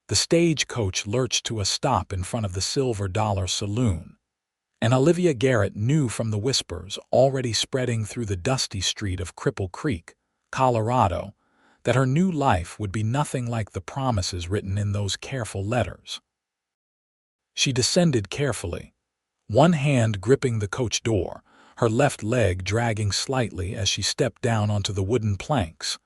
The stagecoach lurched to a stop in front of the Silver Dollar Saloon, and Olivia Garrett knew from the whispers already spreading through the dusty street of Cripple Creek, Colorado, that her new life would be nothing like the promises written in those careful letters. She descended carefully, one hand gripping the coach door, her left leg dragging slightly as she stepped down onto the wooden planks,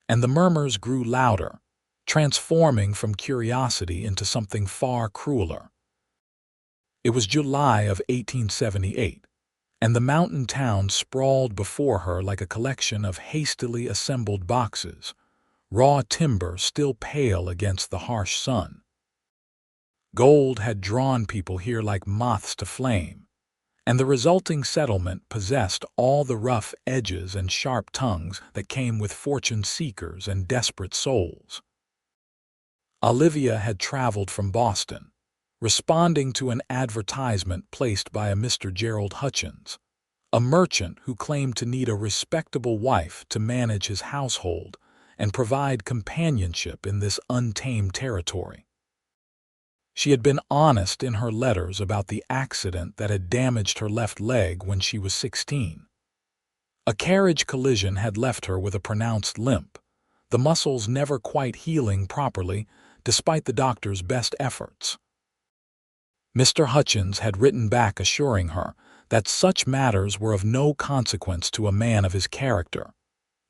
and the murmurs grew louder, transforming from curiosity into something far crueler. It was July of 1878, and the mountain town sprawled before her like a collection of hastily assembled boxes, raw timber still pale against the harsh sun. Gold had drawn people here like moths to flame, and the resulting settlement possessed all the rough edges and sharp tongues that came with fortune seekers and desperate souls. Olivia had traveled from Boston, responding to an advertisement placed by a Mr. Gerald Hutchins, a merchant who claimed to need a respectable wife to manage his household and provide companionship in this untamed territory. She had been honest in her letters about the accident that had damaged her left leg when she was 16. A carriage collision had left her with a pronounced limp, the muscles never quite healing properly despite the doctor's best efforts. Mr. Hutchins had written back assuring her that such matters were of no consequence to a man of his character,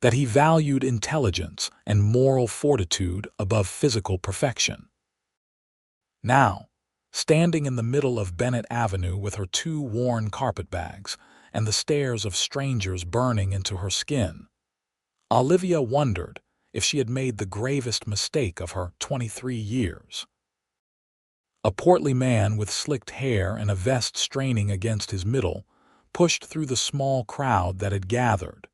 that he valued intelligence and moral fortitude above physical perfection. Now, standing in the middle of Bennett Avenue with her 2 worn carpetbags and the stares of strangers burning into her skin, Olivia wondered if she had made the gravest mistake of her 23 years. A portly man with slicked hair and a vest straining against his middle pushed through the small crowd that had gathered.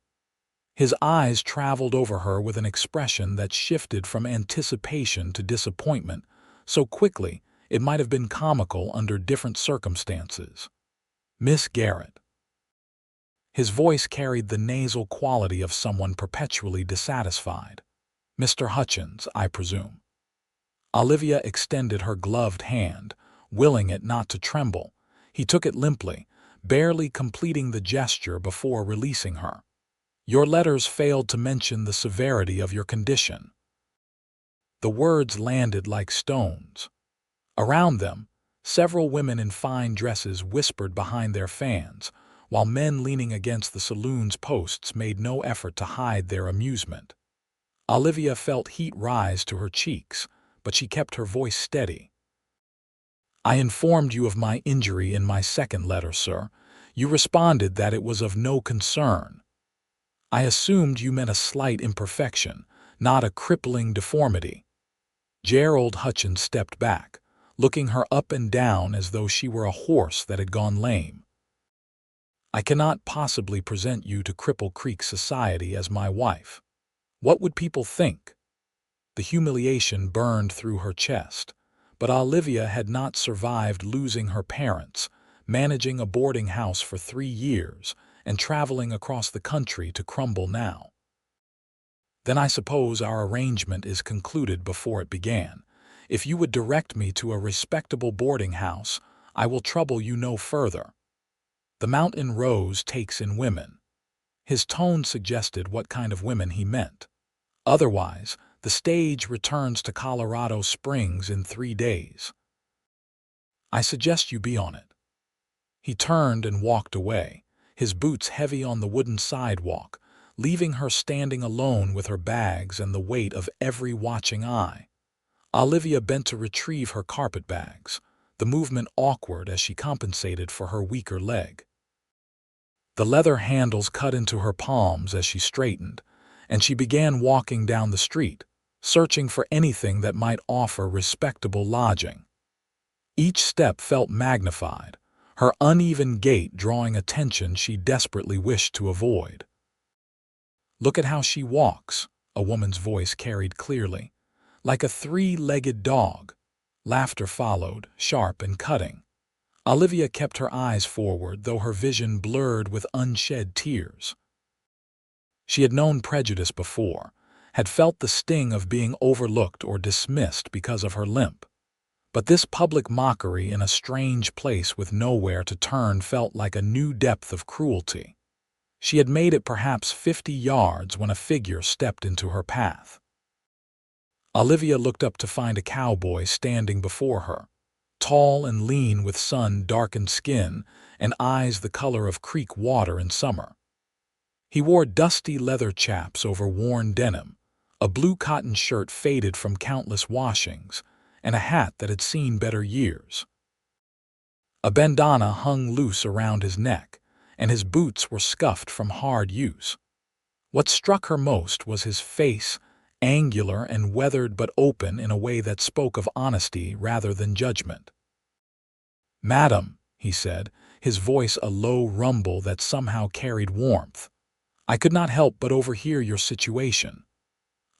His eyes traveled over her with an expression that shifted from anticipation to disappointment so quickly it might have been comical under different circumstances. "Miss Garrett." His voice carried the nasal quality of someone perpetually dissatisfied. "Mr. Hutchins, I presume." Olivia extended her gloved hand, willing it not to tremble. He took it limply, barely completing the gesture before releasing her. "Your letters failed to mention the severity of your condition." The words landed like stones. Around them, several women in fine dresses whispered behind their fans, while men leaning against the saloon's posts made no effort to hide their amusement. Olivia felt heat rise to her cheeks, but she kept her voice steady. "I informed you of my injury in my second letter, sir. You responded that it was of no concern. I assumed you meant a slight imperfection, not a crippling deformity." Gerald Hutchins stepped back, looking her up and down as though she were a horse that had gone lame. "I cannot possibly present you to Cripple Creek society as my wife. What would people think?" The humiliation burned through her chest, but Olivia had not survived losing her parents, managing a boarding house for 3 years, and traveling across the country to crumble now. "Then I suppose our arrangement is concluded before it began. If you would direct me to a respectable boarding house, I will trouble you no further. The mountain rose takes in women." His tone suggested what kind of women he meant. "Otherwise, the stage returns to Colorado Springs in 3 days. I suggest you be on it." He turned and walked away, his boots heavy on the wooden sidewalk, leaving her standing alone with her bags and the weight of every watching eye. Olivia bent to retrieve her carpetbags, the movement awkward as she compensated for her weaker leg. The leather handles cut into her palms as she straightened, and she began walking down the street, searching for anything that might offer respectable lodging. Each step felt magnified, her uneven gait drawing attention she desperately wished to avoid. "Look at how she walks," a woman's voice carried clearly. "Like a 3-legged dog." Laughter followed, sharp and cutting. Olivia kept her eyes forward, though her vision blurred with unshed tears. She had known prejudice before, had felt the sting of being overlooked or dismissed because of her limp. But this public mockery in a strange place with nowhere to turn felt like a new depth of cruelty. She had made it perhaps 50 yards when a figure stepped into her path. Olivia looked up to find a cowboy standing before her, tall and lean with sun-darkened skin and eyes the color of creek water in summer. He wore dusty leather chaps over worn denim, a blue cotton shirt faded from countless washings, and a hat that had seen better years. A bandana hung loose around his neck, and his boots were scuffed from hard use. What struck her most was his face, angular and weathered but open in a way that spoke of honesty rather than judgment. "Madam," he said, his voice a low rumble that somehow carried warmth, "I could not help but overhear your situation."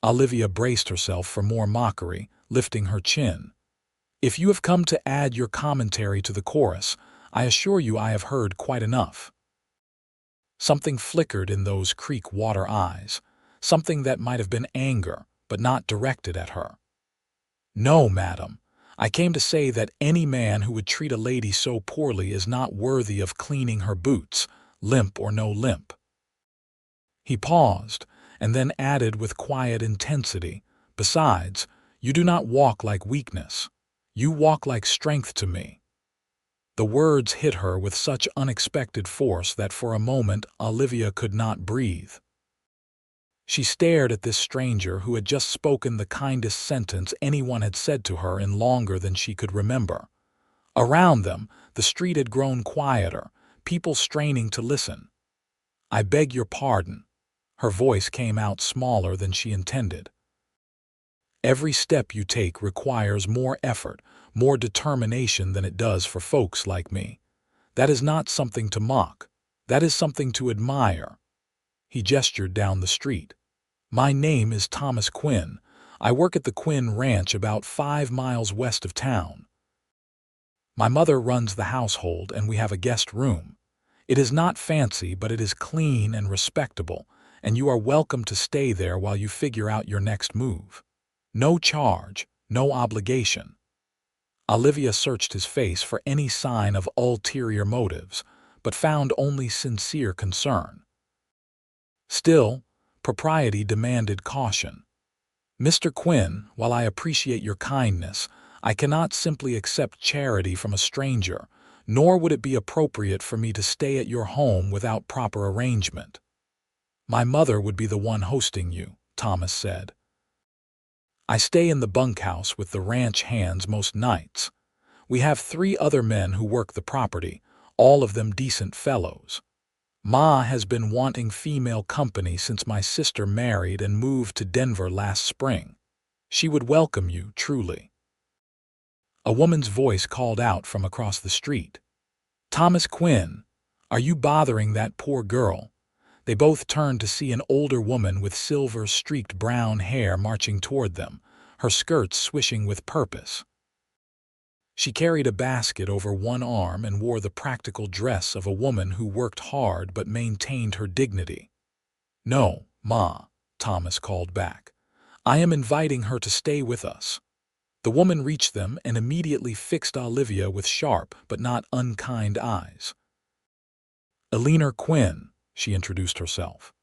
Olivia braced herself for more mockery, lifting her chin. "If you have come to add your commentary to the chorus, I assure you I have heard quite enough." Something flickered in those creek water eyes, something that might have been anger, but not directed at her. "No, madam. I came to say that any man who would treat a lady so poorly is not worthy of cleaning her boots, limp or no limp." He paused, and then added with quiet intensity, "Besides, you do not walk like weakness. You walk like strength to me." The words hit her with such unexpected force that for a moment Olivia could not breathe. She stared at this stranger who had just spoken the kindest sentence anyone had said to her in longer than she could remember. Around them, the street had grown quieter, people straining to listen. "I beg your pardon." Her voice came out smaller than she intended. "Every step you take requires more effort, more determination than it does for folks like me. That is not something to mock. That is something to admire." He gestured down the street. "My name is Thomas Quinn. I work at the Quinn Ranch about 5 miles west of town. My mother runs the household and we have a guest room. It is not fancy, but it is clean and respectable, and you are welcome to stay there while you figure out your next move. No charge, no obligation." Olivia searched his face for any sign of ulterior motives, but found only sincere concern. Still, propriety demanded caution. "Mr. Quinn, while I appreciate your kindness, I cannot simply accept charity from a stranger, nor would it be appropriate for me to stay at your home without proper arrangement." "My mother would be the one hosting you," Thomas said. "I stay in the bunkhouse with the ranch hands most nights. We have 3 other men who work the property, all of them decent fellows. Ma has been wanting female company since my sister married and moved to Denver last spring. She would welcome you, truly." A woman's voice called out from across the street. "Thomas Quinn, are you bothering that poor girl?" They both turned to see an older woman with silver-streaked brown hair marching toward them, her skirts swishing with purpose. She carried a basket over one arm and wore the practical dress of a woman who worked hard but maintained her dignity. "No, Ma," Thomas called back. "I am inviting her to stay with us." The woman reached them and immediately fixed Olivia with sharp but not unkind eyes. "Eleanor Quinn," she introduced herself.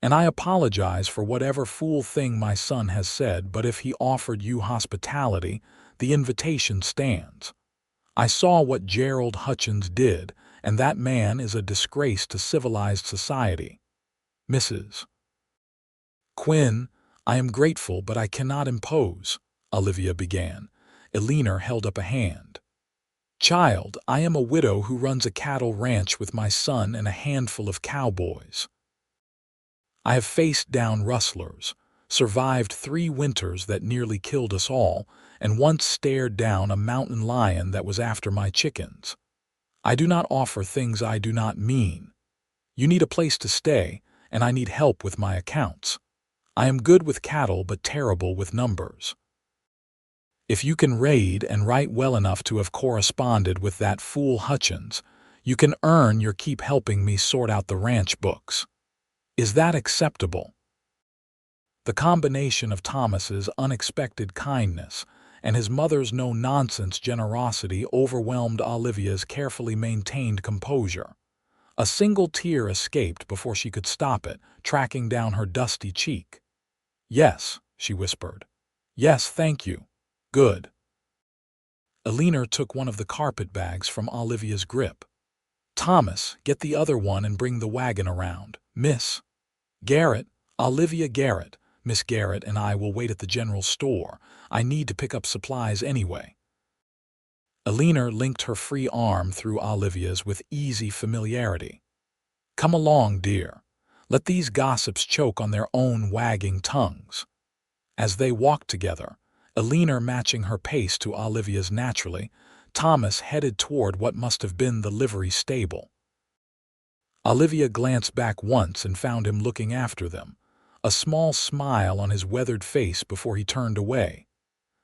"And I apologize for whatever fool thing my son has said, but if he offered you hospitality, the invitation stands. I saw what Gerald Hutchins did, and that man is a disgrace to civilized society. Mrs. Quinn, I am grateful, but I cannot impose," Olivia began. Eleanor held up a hand. "Child, I am a widow who runs a cattle ranch with my son and a handful of cowboys. I have faced down rustlers, survived 3 winters that nearly killed us all, and once stared down a mountain lion that was after my chickens. I do not offer things I do not mean. You need a place to stay, and I need help with my accounts. I am good with cattle but terrible with numbers. If you can read and write well enough to have corresponded with that fool Hutchins, you can earn your keep helping me sort out the ranch books. Is that acceptable?" The combination of Thomas's unexpected kindness and his mother's no-nonsense generosity overwhelmed Olivia's carefully maintained composure. A single tear escaped before she could stop it, tracking down her dusty cheek. "Yes," she whispered. "Yes, thank you. Good." Elena took one of the carpet bags from Olivia's grip. "Thomas, get the other one and bring the wagon around. Miss Garrett, Olivia Garrett. Miss Garrett and I will wait at the general store. I need to pick up supplies anyway." Elena linked her free arm through Olivia's with easy familiarity. "Come along, dear. Let these gossips choke on their own wagging tongues." As they walked together, Elena matching her pace to Olivia's naturally, Thomas headed toward what must have been the livery stable. Olivia glanced back once and found him looking after them, a small smile on his weathered face before he turned away.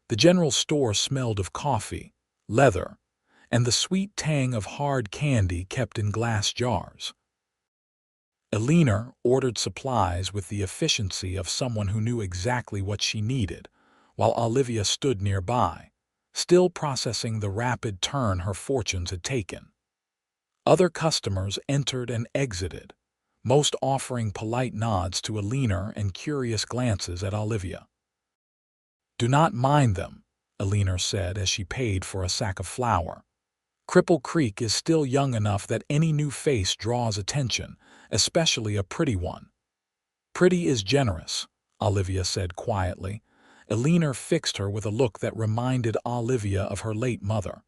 The general store smelled of coffee, leather, and the sweet tang of hard candy kept in glass jars. Elena ordered supplies with the efficiency of someone who knew exactly what she needed, while Olivia stood nearby, still processing the rapid turn her fortunes had taken. Other customers entered and exited, most offering polite nods to Elena and curious glances at Olivia. "Do not mind them," Elena said as she paid for a sack of flour. "Cripple Creek is still young enough that any new face draws attention, especially a pretty one." "Pretty is generous," Olivia said quietly. Elena fixed her with a look that reminded Olivia of her late mother.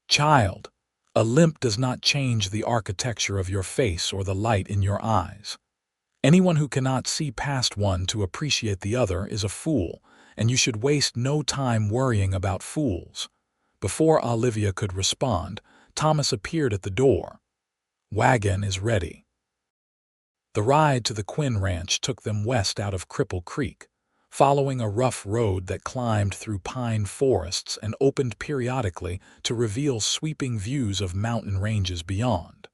"Child, a limp does not change the architecture of your face or the light in your eyes. Anyone who cannot see past one to appreciate the other is a fool, and you should waste no time worrying about fools." Before Olivia could respond, Thomas appeared at the door. "Wagon is ready." The ride to the Quinn Ranch took them west out of Cripple Creek, following a rough road that climbed through pine forests and opened periodically to reveal sweeping views of mountain ranges beyond.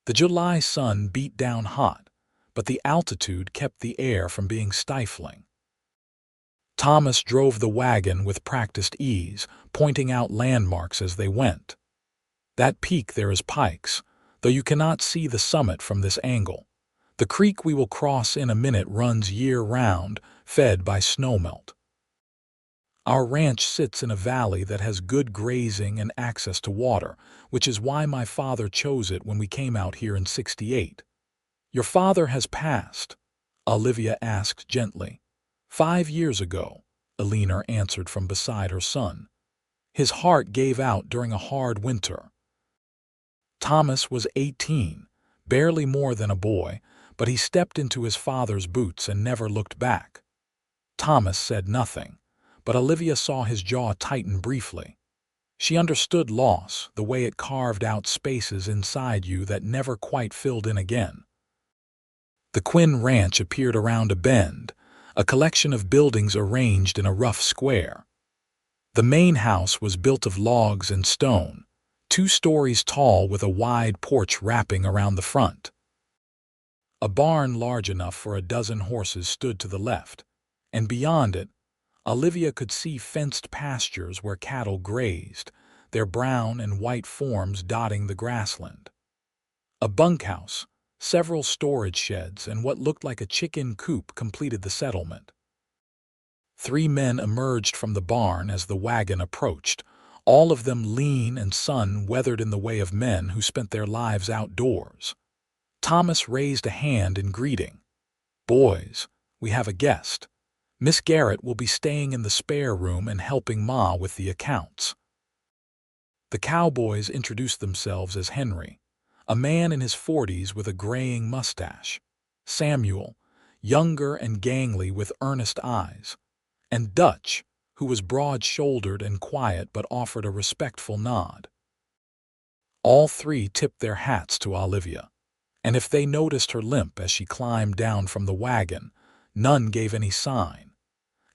The July sun beat down hot, but the altitude kept the air from being stifling. Thomas drove the wagon with practiced ease, pointing out landmarks as they went. "That peak there is Pikes, though you cannot see the summit from this angle. The creek we will cross in a minute runs year-round, fed by snowmelt. Our ranch sits in a valley that has good grazing and access to water, which is why my father chose it when we came out here in '68. "Your father has passed?" Olivia asked gently. "5 years ago," Elena answered from beside her son. "His heart gave out during a hard winter." Thomas was 18, barely more than a boy, but he stepped into his father's boots and never looked back. Thomas said nothing, but Olivia saw his jaw tighten briefly. She understood loss, the way it carved out spaces inside you that never quite filled in again. The Quinn Ranch appeared around a bend, a collection of buildings arranged in a rough square. The main house was built of logs and stone, 2 stories tall with a wide porch wrapping around the front. A barn large enough for a dozen horses stood to the left, and beyond it, Olivia could see fenced pastures where cattle grazed, their brown and white forms dotting the grassland. A bunkhouse, several storage sheds, and what looked like a chicken coop completed the settlement. 3 men emerged from the barn as the wagon approached, all of them lean and sun-weathered in the way of men who spent their lives outdoors. Thomas raised a hand in greeting. "Boys, we have a guest. Miss Garrett will be staying in the spare room and helping Ma with the accounts." The Cowboys introduced themselves as Henry, a man in his 40s with a graying mustache; Samuel, younger and gangly with earnest eyes; and Dutch, who was broad-shouldered and quiet but offered a respectful nod. All 3 tipped their hats to Olivia, and if they noticed her limp as she climbed down from the wagon, none gave any sign.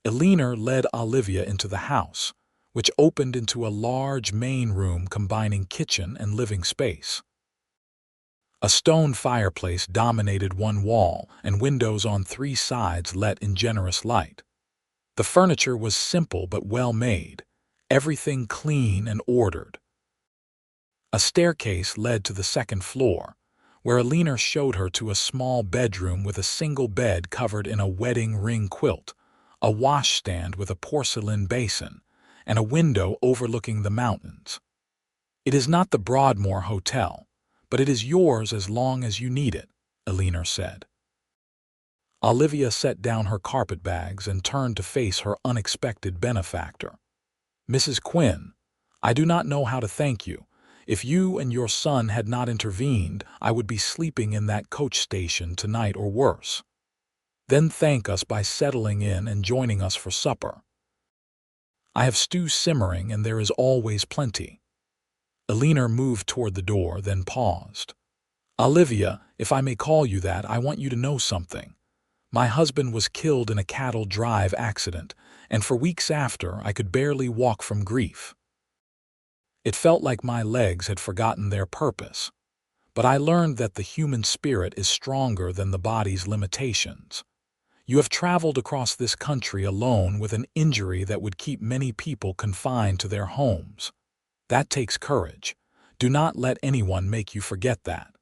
Elena led Olivia into the house, which opened into a large main room combining kitchen and living space. A stone fireplace dominated one wall, and windows on 3 sides let in generous light. The furniture was simple but well made, everything clean and ordered. A staircase led to the 2nd floor, where Alina showed her to a small bedroom with a single bed covered in a wedding ring quilt, a washstand with a porcelain basin, and a window overlooking the mountains. "It is not the Broadmoor Hotel, but it is yours as long as you need it," Alina said. Olivia set down her carpetbags and turned to face her unexpected benefactor. "Mrs. Quinn, I do not know how to thank you. If you and your son had not intervened, I would be sleeping in that coach station tonight or worse. Then thank us by settling in and joining us for supper. I have stew simmering and there is always plenty." Alina moved toward the door, then paused. "Olivia, if I may call you that, I want you to know something. My husband was killed in a cattle drive accident, and for weeks after I could barely walk from grief. It felt like my legs had forgotten their purpose. But I learned that the human spirit is stronger than the body's limitations. You have traveled across this country alone with an injury that would keep many people confined to their homes. That takes courage. Do not let anyone make you forget that."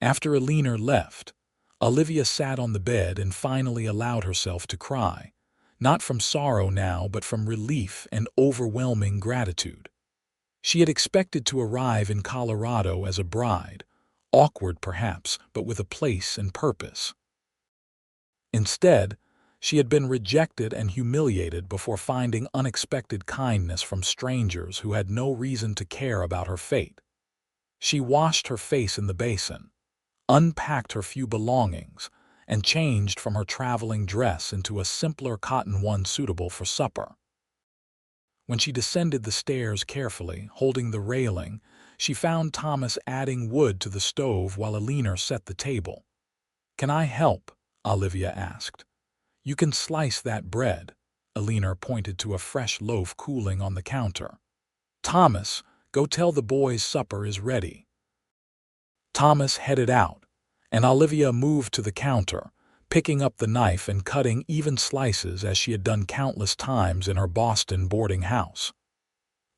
After Alina left, Olivia sat on the bed and finally allowed herself to cry, not from sorrow now but from relief and overwhelming gratitude. She had expected to arrive in Colorado as a bride, awkward perhaps, but with a place and purpose. Instead, she had been rejected and humiliated before finding unexpected kindness from strangers who had no reason to care about her fate. She washed her face in the basin, unpacked her few belongings, and changed from her traveling dress into a simpler cotton one suitable for supper. When she descended the stairs carefully, holding the railing, she found Thomas adding wood to the stove while Alina set the table. "Can I help?" Olivia asked. "You can slice that bread." Alina pointed to a fresh loaf cooling on the counter. "Thomas, go tell the boys supper is ready." Thomas headed out, and Olivia moved to the counter, picking up the knife and cutting even slices as she had done countless times in her Boston boarding house.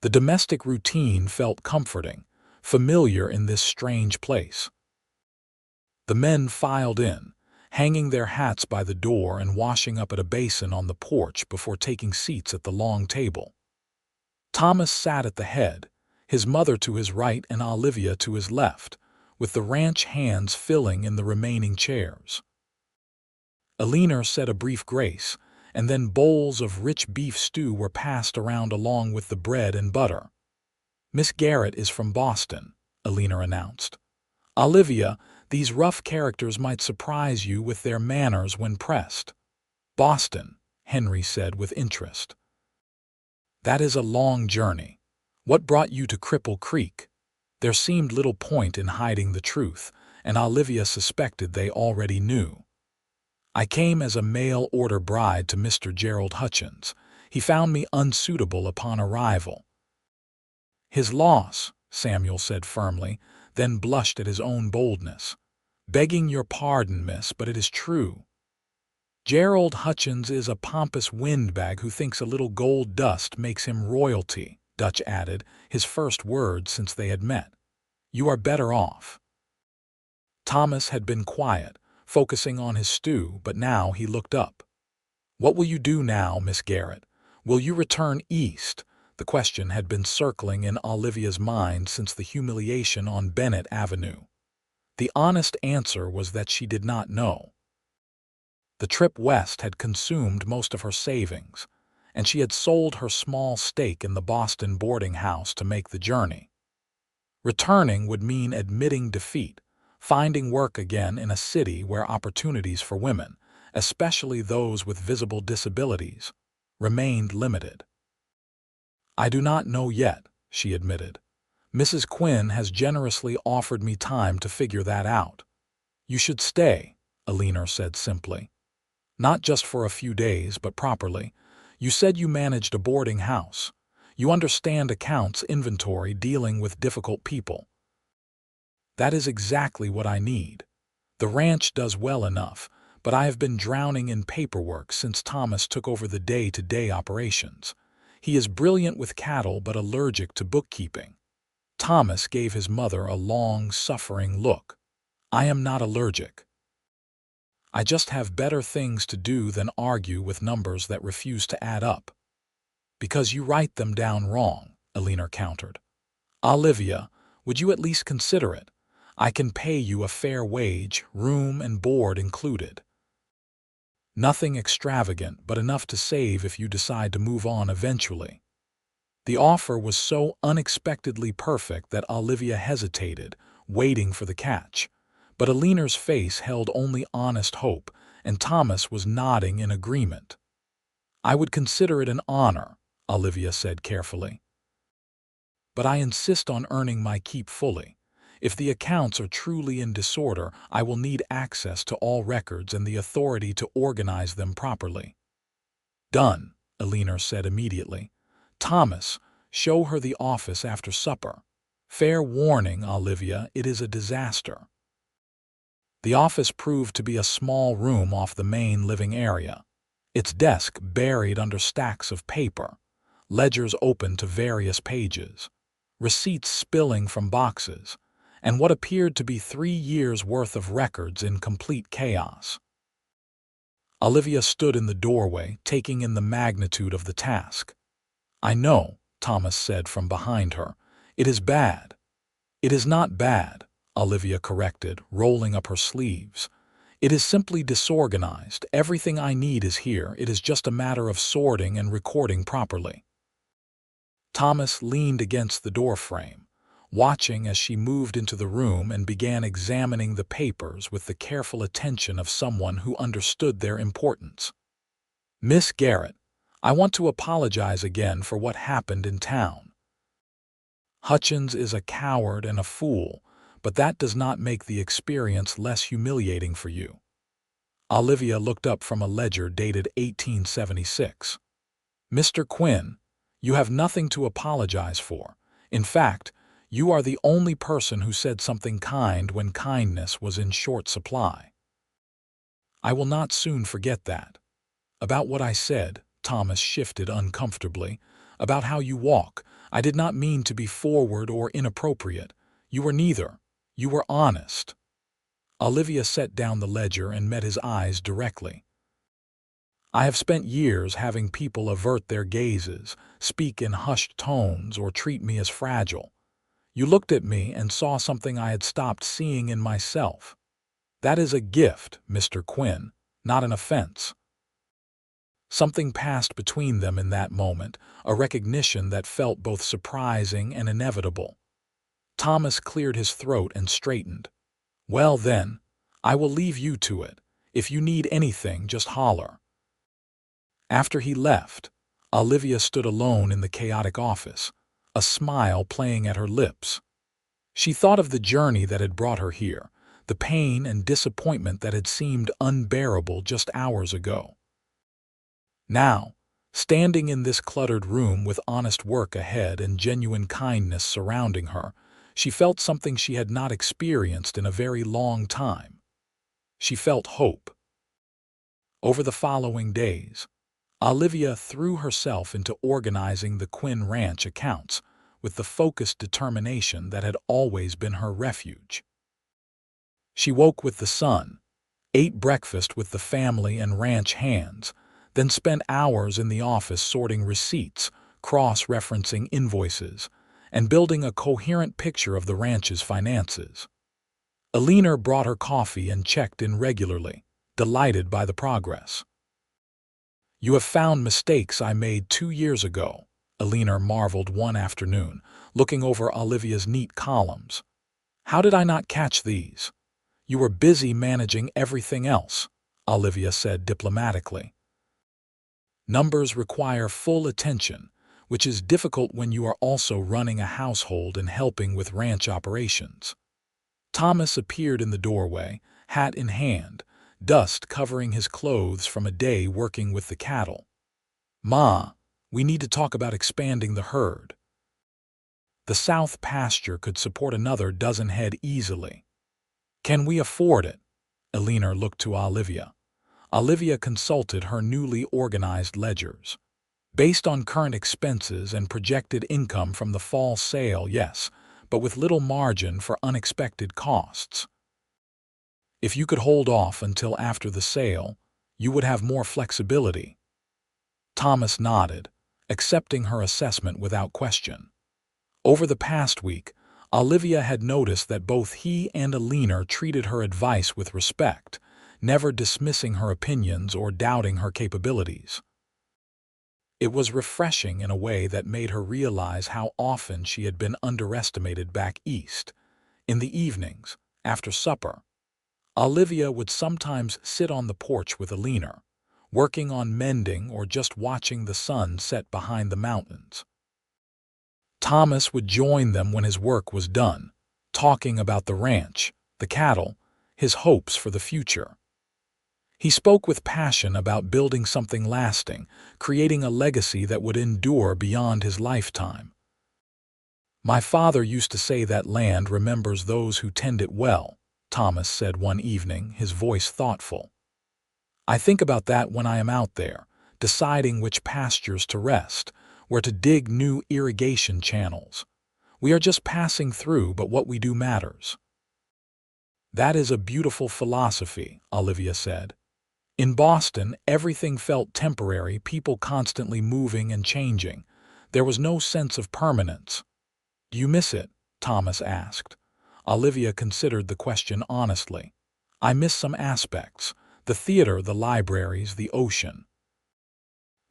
The domestic routine felt comforting, familiar in this strange place. The men filed in, hanging their hats by the door and washing up at a basin on the porch before taking seats at the long table. Thomas sat at the head, his mother to his right and Olivia to his left, with the ranch hands filling in the remaining chairs. Alina said a brief grace, and then bowls of rich beef stew were passed around along with the bread and butter. "Miss Garrett is from Boston," Alina announced. "Olivia, these rough characters might surprise you with their manners when pressed." "Boston," Henry said with interest. "That is a long journey. What brought you to Cripple Creek?" There seemed little point in hiding the truth, and Olivia suspected they already knew. "I came as a mail-order bride to Mr. Gerald Hutchins. He found me unsuitable upon arrival." "His loss," Samuel said firmly, then blushed at his own boldness. "Begging your pardon, miss, but it is true. Gerald Hutchins is a pompous windbag who thinks a little gold dust makes him royalty," Dutch added, his first word since they had met. "You are better off." Thomas had been quiet, focusing on his stew, but now he looked up. "What will you do now, Miss Garrett? Will you return east?" The question had been circling in Olivia's mind since the humiliation on Bennett Avenue. The honest answer was that she did not know. The trip west had consumed most of her savings, and she had sold her small stake in the Boston boarding house to make the journey. Returning would mean admitting defeat, finding work again in a city where opportunities for women, especially those with visible disabilities, remained limited. "I do not know yet," she admitted. "Mrs. Quinn has generously offered me time to figure that out." "You should stay," Alina said simply. "Not just for a few days, but properly. You said you managed a boarding house. You understand accounts, inventory, dealing with difficult people." That is exactly what I need. The ranch does well enough, but I have been drowning in paperwork since Thomas took over the day-to-day operations. He is brilliant with cattle but allergic to bookkeeping. Thomas gave his mother a long, suffering look. I am not allergic. I just have better things to do than argue with numbers that refuse to add up. Because you write them down wrong, Elena countered. Olivia, would you at least consider it? I can pay you a fair wage, room and board included. Nothing extravagant, but enough to save if you decide to move on eventually. The offer was so unexpectedly perfect that Olivia hesitated, waiting for the catch. But Elena's face held only honest hope, and Thomas was nodding in agreement. I would consider it an honor, Olivia said carefully. But I insist on earning my keep fully. If the accounts are truly in disorder, I will need access to all records and the authority to organize them properly. Done, Elena said immediately. Thomas, show her the office after supper. Fair warning, Olivia, it is a disaster. The office proved to be a small room off the main living area. Its desk buried under stacks of paper, ledgers open to various pages, receipts spilling from boxes, and what appeared to be 3 years' worth of records in complete chaos. Olivia stood in the doorway, taking in the magnitude of the task. I know, Thomas said from behind her. It is bad. It is not bad, Olivia corrected, rolling up her sleeves. It is simply disorganized. Everything I need is here. It is just a matter of sorting and recording properly. Thomas leaned against the doorframe, watching as she moved into the room and began examining the papers with the careful attention of someone who understood their importance. Miss Garrett, I want to apologize again for what happened in town. Hutchins is a coward and a fool, but that does not make the experience less humiliating for you. Olivia looked up from a ledger dated 1876. Mr. Quinn, you have nothing to apologize for. In fact, you are the only person who said something kind when kindness was in short supply. I will not soon forget that. About what I said, Thomas shifted uncomfortably. About how you walk, I did not mean to be forward or inappropriate. You were neither. You were honest. Olivia set down the ledger and met his eyes directly. I have spent years having people avert their gazes, speak in hushed tones, or treat me as fragile. You looked at me and saw something I had stopped seeing in myself. That is a gift, Mr. Quinn, not an offense. Something passed between them in that moment, a recognition that felt both surprising and inevitable. Thomas cleared his throat and straightened. Well then, I will leave you to it. If you need anything, just holler. After he left, Olivia stood alone in the chaotic office, a smile playing at her lips. She thought of the journey that had brought her here, the pain and disappointment that had seemed unbearable just hours ago. Now, standing in this cluttered room with honest work ahead and genuine kindness surrounding her, she felt something she had not experienced in a very long time. She felt hope. Over the following days, Olivia threw herself into organizing the Quinn Ranch accounts with the focused determination that had always been her refuge. She woke with the sun, ate breakfast with the family and ranch hands, then spent hours in the office sorting receipts, cross-referencing invoices, and building a coherent picture of the ranch's finances. Elena brought her coffee and checked in regularly, delighted by the progress. You have found mistakes I made 2 years ago, Elena marveled one afternoon, looking over Olivia's neat columns. How did I not catch these? You were busy managing everything else, Olivia said diplomatically. Numbers require full attention, which is difficult when you are also running a household and helping with ranch operations. Thomas appeared in the doorway, hat in hand, dust covering his clothes from a day working with the cattle. Ma, we need to talk about expanding the herd. The south pasture could support another dozen head easily. Can we afford it? Elena looked to Olivia. Olivia consulted her newly organized ledgers. Based on current expenses and projected income from the fall sale, yes, but with little margin for unexpected costs. If you could hold off until after the sale, you would have more flexibility. Thomas nodded, accepting her assessment without question. Over the past week, Olivia had noticed that both he and Elena treated her advice with respect, never dismissing her opinions or doubting her capabilities. It was refreshing in a way that made her realize how often she had been underestimated back east. In the evenings, after supper, Olivia would sometimes sit on the porch with Elena, working on mending or just watching the sun set behind the mountains. Thomas would join them when his work was done, talking about the ranch, the cattle, his hopes for the future. He spoke with passion about building something lasting, creating a legacy that would endure beyond his lifetime. "My father used to say that land remembers those who tend it well," Thomas said one evening, his voice thoughtful. "I think about that when I am out there, deciding which pastures to rest, where to dig new irrigation channels. We are just passing through, but what we do matters." "That is a beautiful philosophy," Olivia said. "In Boston, everything felt temporary, people constantly moving and changing. There was no sense of permanence." "Do you miss it?" Thomas asked. Olivia considered the question honestly. "I miss some aspects, the theater, the libraries, the ocean.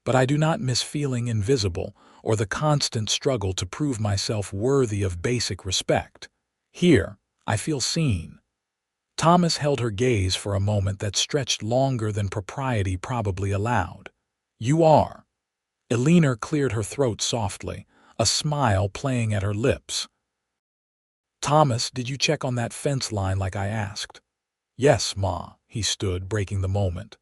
But I do not miss feeling invisible or the constant struggle to prove myself worthy of basic respect. Here, I feel seen." Thomas held her gaze for a moment that stretched longer than propriety probably allowed. "You are." Elena cleared her throat softly, a smile playing at her lips. "Thomas, did you check on that fence line like I asked?" "Yes, Ma," he stood, breaking the moment.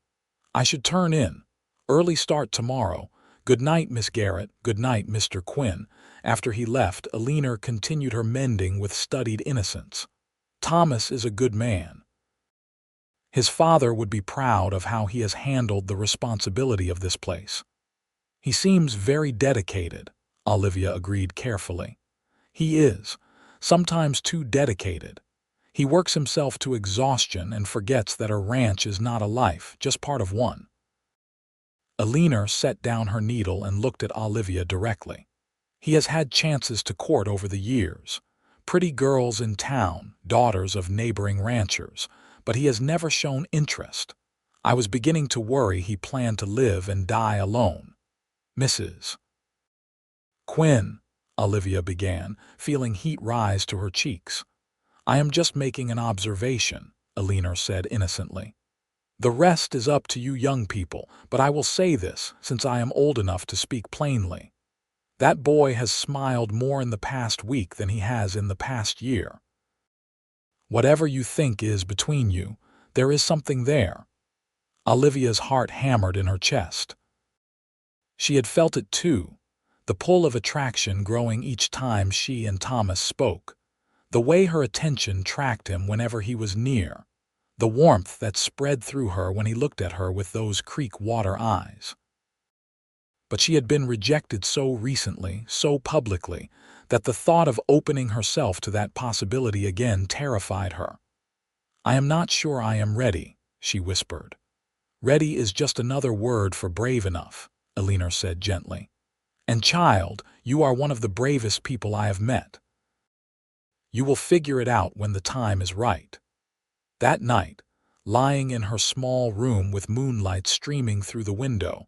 "I should turn in. Early start tomorrow. Good night, Miss Garrett. Good night, Mr. Quinn." After he left, Elena continued her mending with studied innocence. "Thomas is a good man. His father would be proud of how he has handled the responsibility of this place." "He seems very dedicated," Olivia agreed carefully. "He is, sometimes too dedicated. He works himself to exhaustion and forgets that a ranch is not a life, just part of one." Elena set down her needle and looked at Olivia directly. "He has had chances to court over the years. Pretty girls in town, daughters of neighboring ranchers, but he has never shown interest. I was beginning to worry he planned to live and die alone." "Mrs. Quinn," Olivia began, feeling heat rise to her cheeks. "I am just making an observation," Elena said innocently. "The rest is up to you young people, but I will say this, since I am old enough to speak plainly. That boy has smiled more in the past week than he has in the past year. Whatever you think is between you, there is something there." Olivia's heart hammered in her chest. She had felt it too, the pull of attraction growing each time she and Thomas spoke, the way her attention tracked him whenever he was near, the warmth that spread through her when he looked at her with those creek water eyes. But she had been rejected so recently, so publicly, that the thought of opening herself to that possibility again terrified her. "I am not sure I am ready," she whispered. "Ready is just another word for brave enough," Elena said gently. "And child, you are one of the bravest people I have met. You will figure it out when the time is right." That night, lying in her small room with moonlight streaming through the window,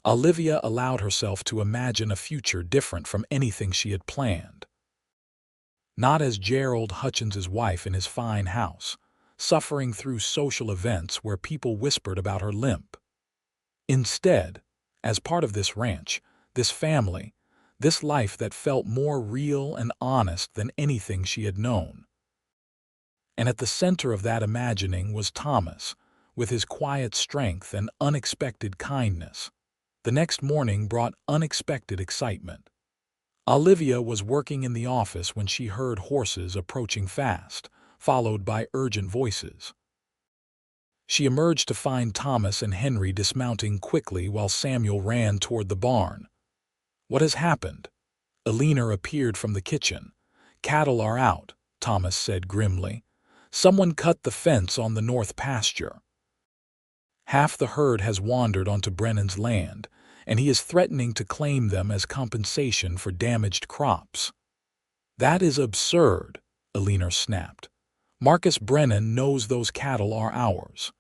Olivia allowed herself to imagine a future different from anything she had planned. Not as Gerald Hutchins's wife in his fine house, suffering through social events where people whispered about her limp. Instead, as part of this ranch, this family, this life that felt more real and honest than anything she had known. And at the center of that imagining was Thomas, with his quiet strength and unexpected kindness. The next morning brought unexpected excitement. Olivia was working in the office when she heard horses approaching fast, followed by urgent voices. She emerged to find Thomas and Henry dismounting quickly while Samuel ran toward the barn. "What has happened?" Eleanor appeared from the kitchen. "Cattle are out," Thomas said grimly. "Someone cut the fence on the north pasture. Half the herd has wandered onto Brennan's land, and he is threatening to claim them as compensation for damaged crops." "That is absurd," Eleanor snapped. "Marcus Brennan knows those cattle are ours."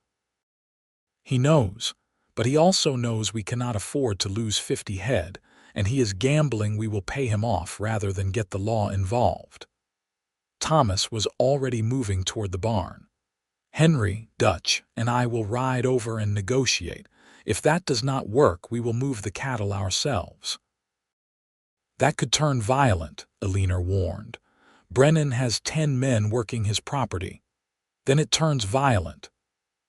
"He knows, but he also knows we cannot afford to lose 50 head, and he is gambling we will pay him off rather than get the law involved." Thomas was already moving toward the barn. "Henry, Dutch, and I will ride over and negotiate. If that does not work, we will move the cattle ourselves." "That could turn violent," Eleanor warned. "Brennan has 10 men working his property. Then it turns violent."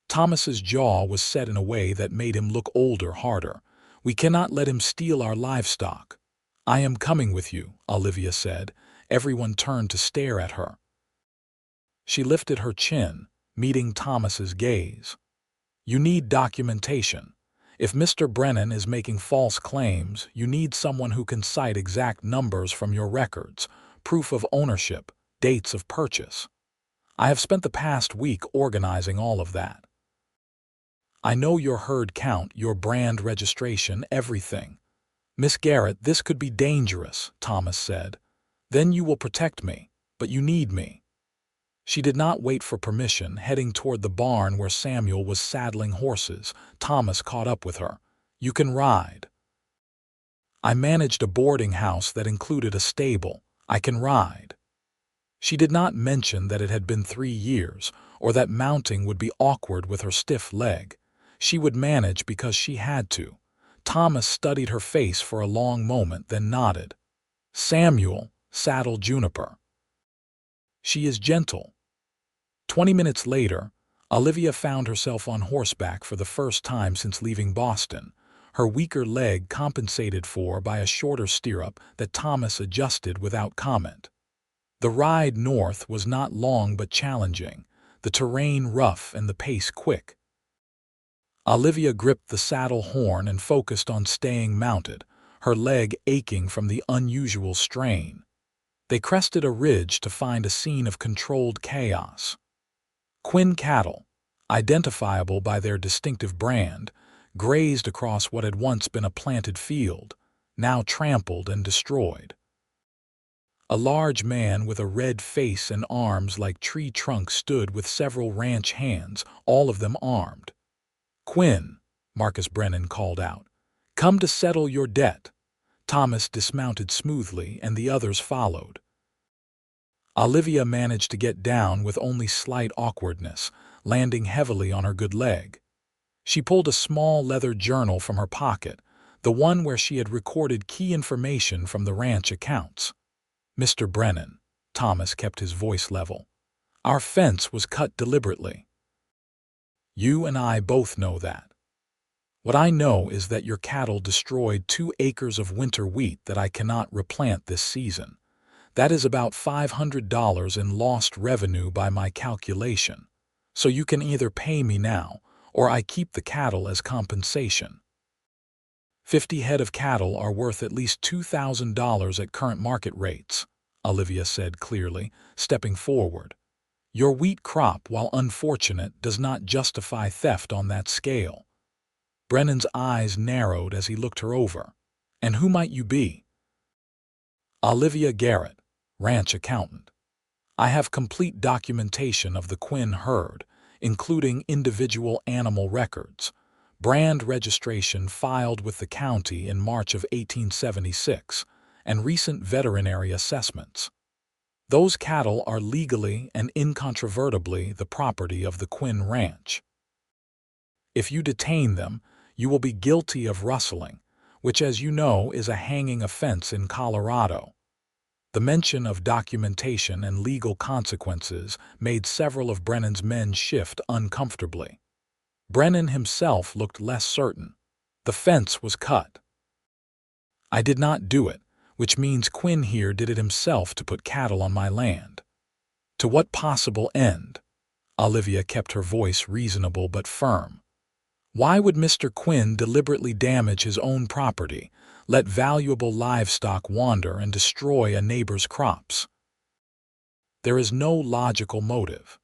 Thomas's jaw was set in a way that made him look harder. "We cannot let him steal our livestock." "I am coming with you," Olivia said. Everyone turned to stare at her. She lifted her chin, meeting Thomas's gaze. "You need documentation. If Mr. Brennan is making false claims, you need someone who can cite exact numbers from your records, proof of ownership, dates of purchase. I have spent the past week organizing all of that. I know your herd count, your brand registration, everything." "Miss Garrett, this could be dangerous," Thomas said. "Then you will protect me, but you need me." She did not wait for permission. Heading toward the barn where Samuel was saddling horses, Thomas caught up with her. "You can ride." "I managed a boarding house that included a stable. I can ride." She did not mention that it had been 3 years, or that mounting would be awkward with her stiff leg. She would manage because she had to. Thomas studied her face for a long moment, then nodded. "Samuel, saddle Juniper. She is gentle." 20 minutes later, Olivia found herself on horseback for the first time since leaving Boston, her weaker leg compensated for by a shorter stirrup that Thomas adjusted without comment. The ride north was not long but challenging, the terrain rough and the pace quick. Olivia gripped the saddle horn and focused on staying mounted, her leg aching from the unusual strain. They crested a ridge to find a scene of controlled chaos. Quinn cattle, identifiable by their distinctive brand, grazed across what had once been a planted field, now trampled and destroyed. A large man with a red face and arms like tree trunks stood with several ranch hands, all of them armed. "Quinn," Marcus Brennan called out, "come to settle your debt." Thomas dismounted smoothly, and the others followed. Olivia managed to get down with only slight awkwardness, landing heavily on her good leg. She pulled a small leather journal from her pocket, the one where she had recorded key information from the ranch accounts. "Mr. Brennan," Thomas kept his voice level, "our fence was cut deliberately. You and I both know that. What I know is that your cattle destroyed 2 acres of winter wheat that I cannot replant this season. That is about $500 in lost revenue by my calculation. So you can either pay me now, or I keep the cattle as compensation. 50 head of cattle are worth at least $2,000 at current market rates," Olivia said clearly, stepping forward. "Your wheat crop, while unfortunate, does not justify theft on that scale." Brennan's eyes narrowed as he looked her over. "And who might you be?" "Olivia Garrett, ranch accountant. I have complete documentation of the Quinn herd, including individual animal records, brand registration filed with the county in March of 1876, and recent veterinary assessments. Those cattle are legally and incontrovertibly the property of the Quinn Ranch. If you detain them, you will be guilty of rustling, which, as you know, is a hanging offense in Colorado." The mention of documentation and legal consequences made several of Brennan's men shift uncomfortably. Brennan himself looked less certain. "The fence was cut." "I did not do it. which means Quinn here did it himself to put cattle on my land. To what possible end? Olivia kept her voice reasonable but firm. Why would Mr. Quinn deliberately damage his own property, let valuable livestock wander and destroy a neighbor's crops? There is no logical motive.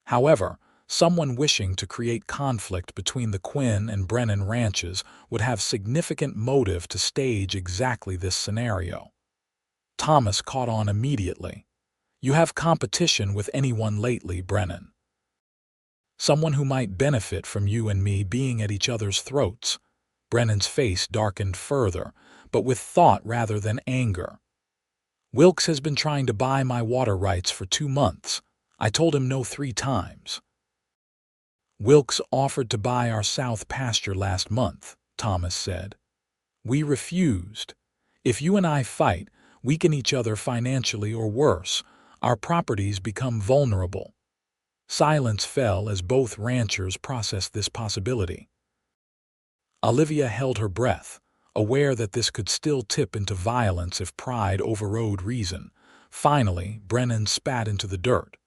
However, someone wishing to create conflict between the Quinn and Brennan ranches would have significant motive to stage exactly this scenario. Thomas caught on immediately. You have competition with anyone lately, Brennan. Someone who might benefit from you and me being at each other's throats. Brennan's face darkened further, but with thought rather than anger. Wilkes has been trying to buy my water rights for 2 months. I told him no 3 times. Wilkes offered to buy our south pasture last month, Thomas said. We refused. If you and I fight, weaken each other financially or worse, our properties become vulnerable. Silence fell as both ranchers processed this possibility. Olivia held her breath, aware that this could still tip into violence if pride overrode reason. Finally, Brennan spat into the dirt.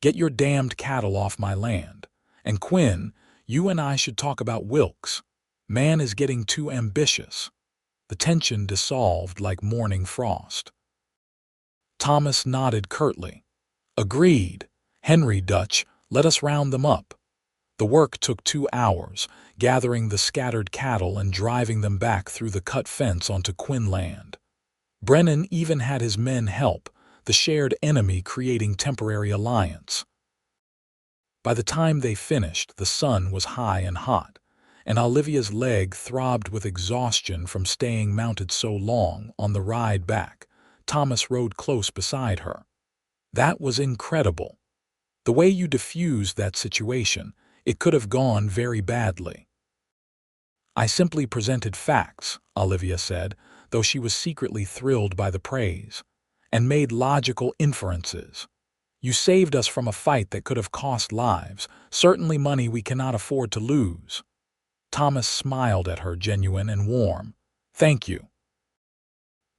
Get your damned cattle off my land. And Quinn, you and I should talk about Wilkes. Man is getting too ambitious. The tension dissolved like morning frost. Thomas nodded curtly. Agreed. Henry Dutch, let us round them up. The work took 2 hours, gathering the scattered cattle and driving them back through the cut fence onto Quinn land. Brennan even had his men help, the shared enemy creating temporary alliance. By the time they finished, the sun was high and hot, and Olivia's leg throbbed with exhaustion from staying mounted so long. On the ride back, Thomas rode close beside her. That was incredible. The way you diffused that situation, it could have gone very badly. I simply presented facts, Olivia said, though she was secretly thrilled by the praise, and made logical inferences. You saved us from a fight that could have cost lives, certainly money we cannot afford to lose. Thomas smiled at her, genuine and warm. Thank you.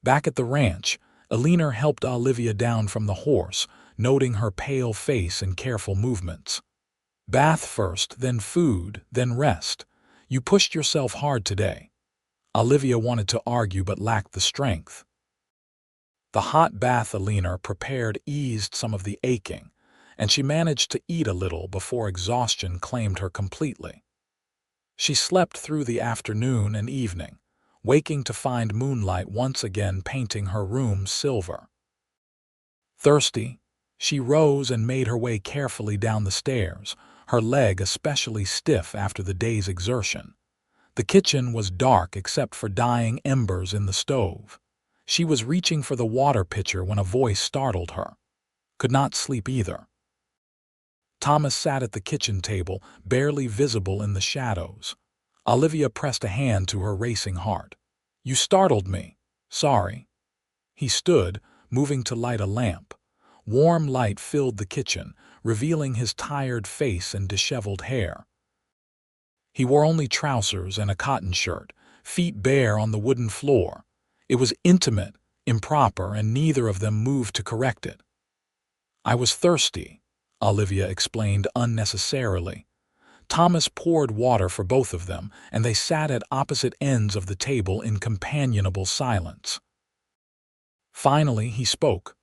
Back at the ranch, Eleanor helped Olivia down from the horse, noting her pale face and careful movements. Bath first, then food, then rest. You pushed yourself hard today. Olivia wanted to argue but lacked the strength. The hot bath Eleanor prepared eased some of the aching, and she managed to eat a little before exhaustion claimed her completely. She slept through the afternoon and evening, waking to find moonlight once again painting her room silver. Thirsty, she rose and made her way carefully down the stairs, her leg especially stiff after the day's exertion. The kitchen was dark except for dying embers in the stove. She was reaching for the water pitcher when a voice startled her. Could not sleep either. Thomas sat at the kitchen table, barely visible in the shadows. Olivia pressed a hand to her racing heart. You startled me. Sorry. He stood, moving to light a lamp. Warm light filled the kitchen, revealing his tired face and disheveled hair. He wore only trousers and a cotton shirt, feet bare on the wooden floor. It was intimate, improper, and neither of them moved to correct it. I was thirsty, Olivia explained unnecessarily. Thomas poured water for both of them, and they sat at opposite ends of the table in companionable silence. Finally, he spoke.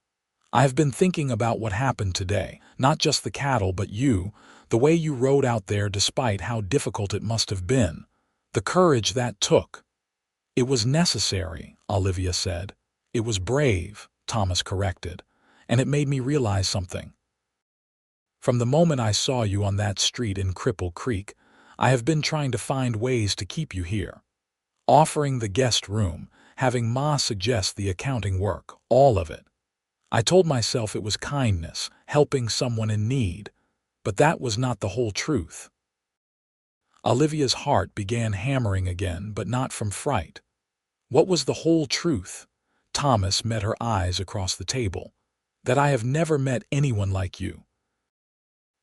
I have been thinking about what happened today, not just the cattle but you, the way you rode out there despite how difficult it must have been, the courage that took. It was necessary, Olivia said. It was brave, Thomas corrected, and it made me realize something. From the moment I saw you on that street in Cripple Creek, I have been trying to find ways to keep you here. Offering the guest room, having Ma suggest the accounting work, all of it. I told myself it was kindness, helping someone in need, but that was not the whole truth. Olivia's heart began hammering again, but not from fright. What was the whole truth? Thomas met her eyes across the table. That I have never met anyone like you.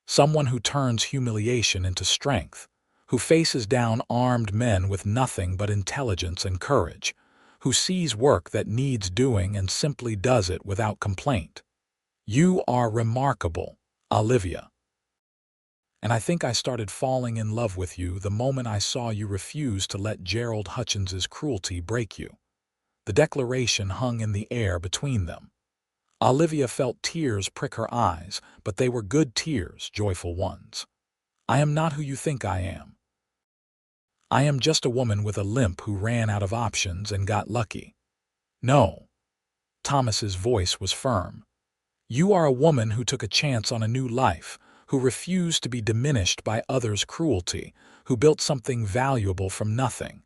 Someone who turns humiliation into strength, who faces down armed men with nothing but intelligence and courage, who sees work that needs doing and simply does it without complaint. You are remarkable, Olivia. And I think I started falling in love with you the moment I saw you refuse to let Gerald Hutchins's cruelty break you. The declaration hung in the air between them. Olivia felt tears prick her eyes, but they were good tears, joyful ones. I am not who you think I am. I am just a woman with a limp who ran out of options and got lucky. No. Thomas's voice was firm. You are a woman who took a chance on a new life, who refused to be diminished by others' cruelty, who built something valuable from nothing.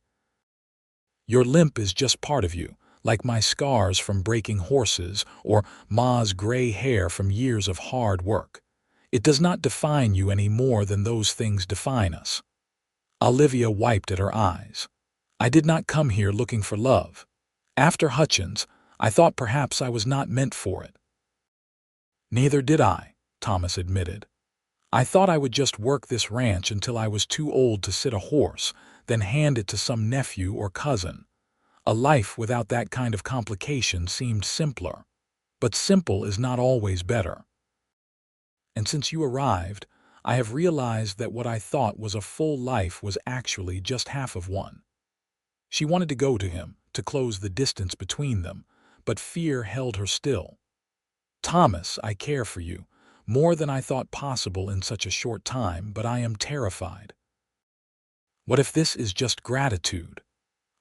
Your limp is just part of you, like my scars from breaking horses or Ma's gray hair from years of hard work. It does not define you any more than those things define us. Olivia wiped at her eyes. I did not come here looking for love. After Hutchins, I thought perhaps I was not meant for it. Neither did I, Thomas admitted. I thought I would just work this ranch until I was too old to sit a horse, then hand it to some nephew or cousin. A life without that kind of complication seemed simpler. But simple is not always better. And since you arrived, I have realized that what I thought was a full life was actually just half of one. She wanted to go to him, to close the distance between them, but fear held her still. Thomas, I care for you, more than I thought possible in such a short time, but I am terrified. What if this is just gratitude?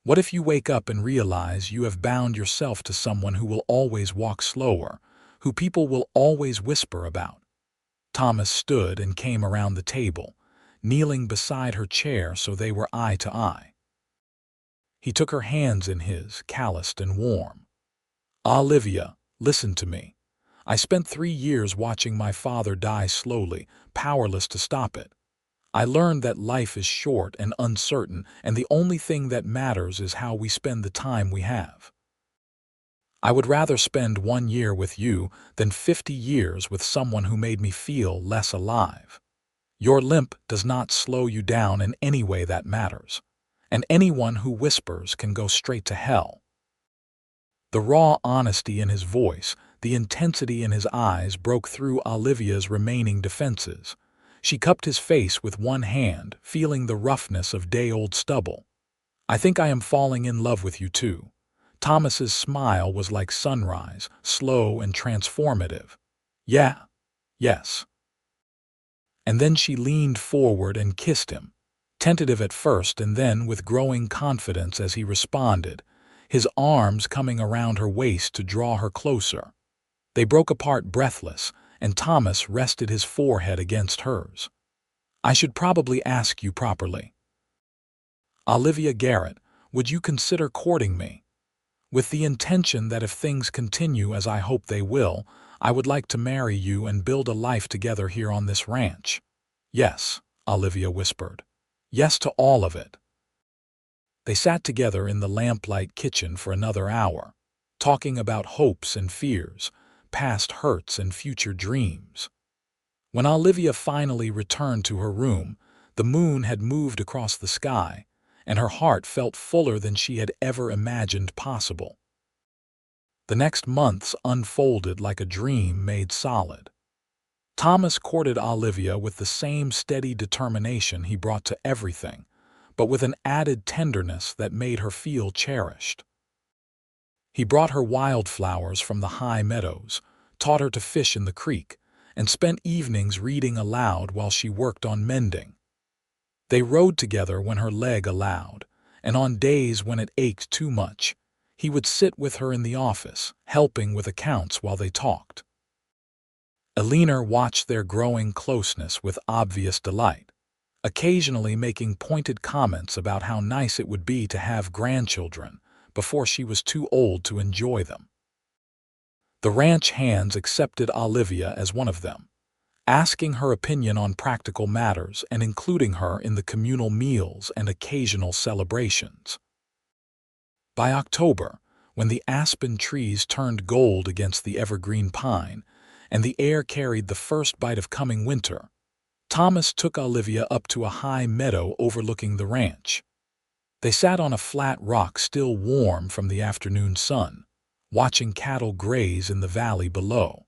What if you wake up and realize you have bound yourself to someone who will always walk slower, who people will always whisper about? Thomas stood and came around the table, kneeling beside her chair so they were eye to eye. He took her hands in his, calloused and warm. Olivia, listen to me. I spent 3 years watching my father die slowly, powerless to stop it. I learned that life is short and uncertain, and the only thing that matters is how we spend the time we have. I would rather spend 1 year with you than 50 years with someone who made me feel less alive. Your limp does not slow you down in any way that matters, and anyone who whispers can go straight to hell. The raw honesty in his voice, the intensity in his eyes broke through Olivia's remaining defenses. She cupped his face with one hand, feeling the roughness of day-old stubble. I think I am falling in love with you too. Thomas's smile was like sunrise, slow and transformative. Yeah, yes. And then she leaned forward and kissed him, tentative at first and then with growing confidence as he responded, his arms coming around her waist to draw her closer. They broke apart breathless, and Thomas rested his forehead against hers. I should probably ask you properly. Olivia Garrett, would you consider courting me? With the intention that if things continue as I hope they will, I would like to marry you and build a life together here on this ranch. Yes, Olivia whispered. Yes to all of it. They sat together in the lamplight kitchen for another hour, talking about hopes and fears, past hurts and future dreams. When Olivia finally returned to her room, the moon had moved across the sky, and her heart felt fuller than she had ever imagined possible. The next months unfolded like a dream made solid. Thomas courted Olivia with the same steady determination he brought to everything, but with an added tenderness that made her feel cherished. He brought her wildflowers from the high meadows, taught her to fish in the creek, and spent evenings reading aloud while she worked on mending. They rode together when her leg allowed, and on days when it ached too much, he would sit with her in the office, helping with accounts while they talked. Eleanor watched their growing closeness with obvious delight, occasionally making pointed comments about how nice it would be to have grandchildren before she was too old to enjoy them. The ranch hands accepted Olivia as one of them, asking her opinion on practical matters and including her in the communal meals and occasional celebrations. By October, when the aspen trees turned gold against the evergreen pine and the air carried the first bite of coming winter, Thomas took Olivia up to a high meadow overlooking the ranch. They sat on a flat rock still warm from the afternoon sun, watching cattle graze in the valley below.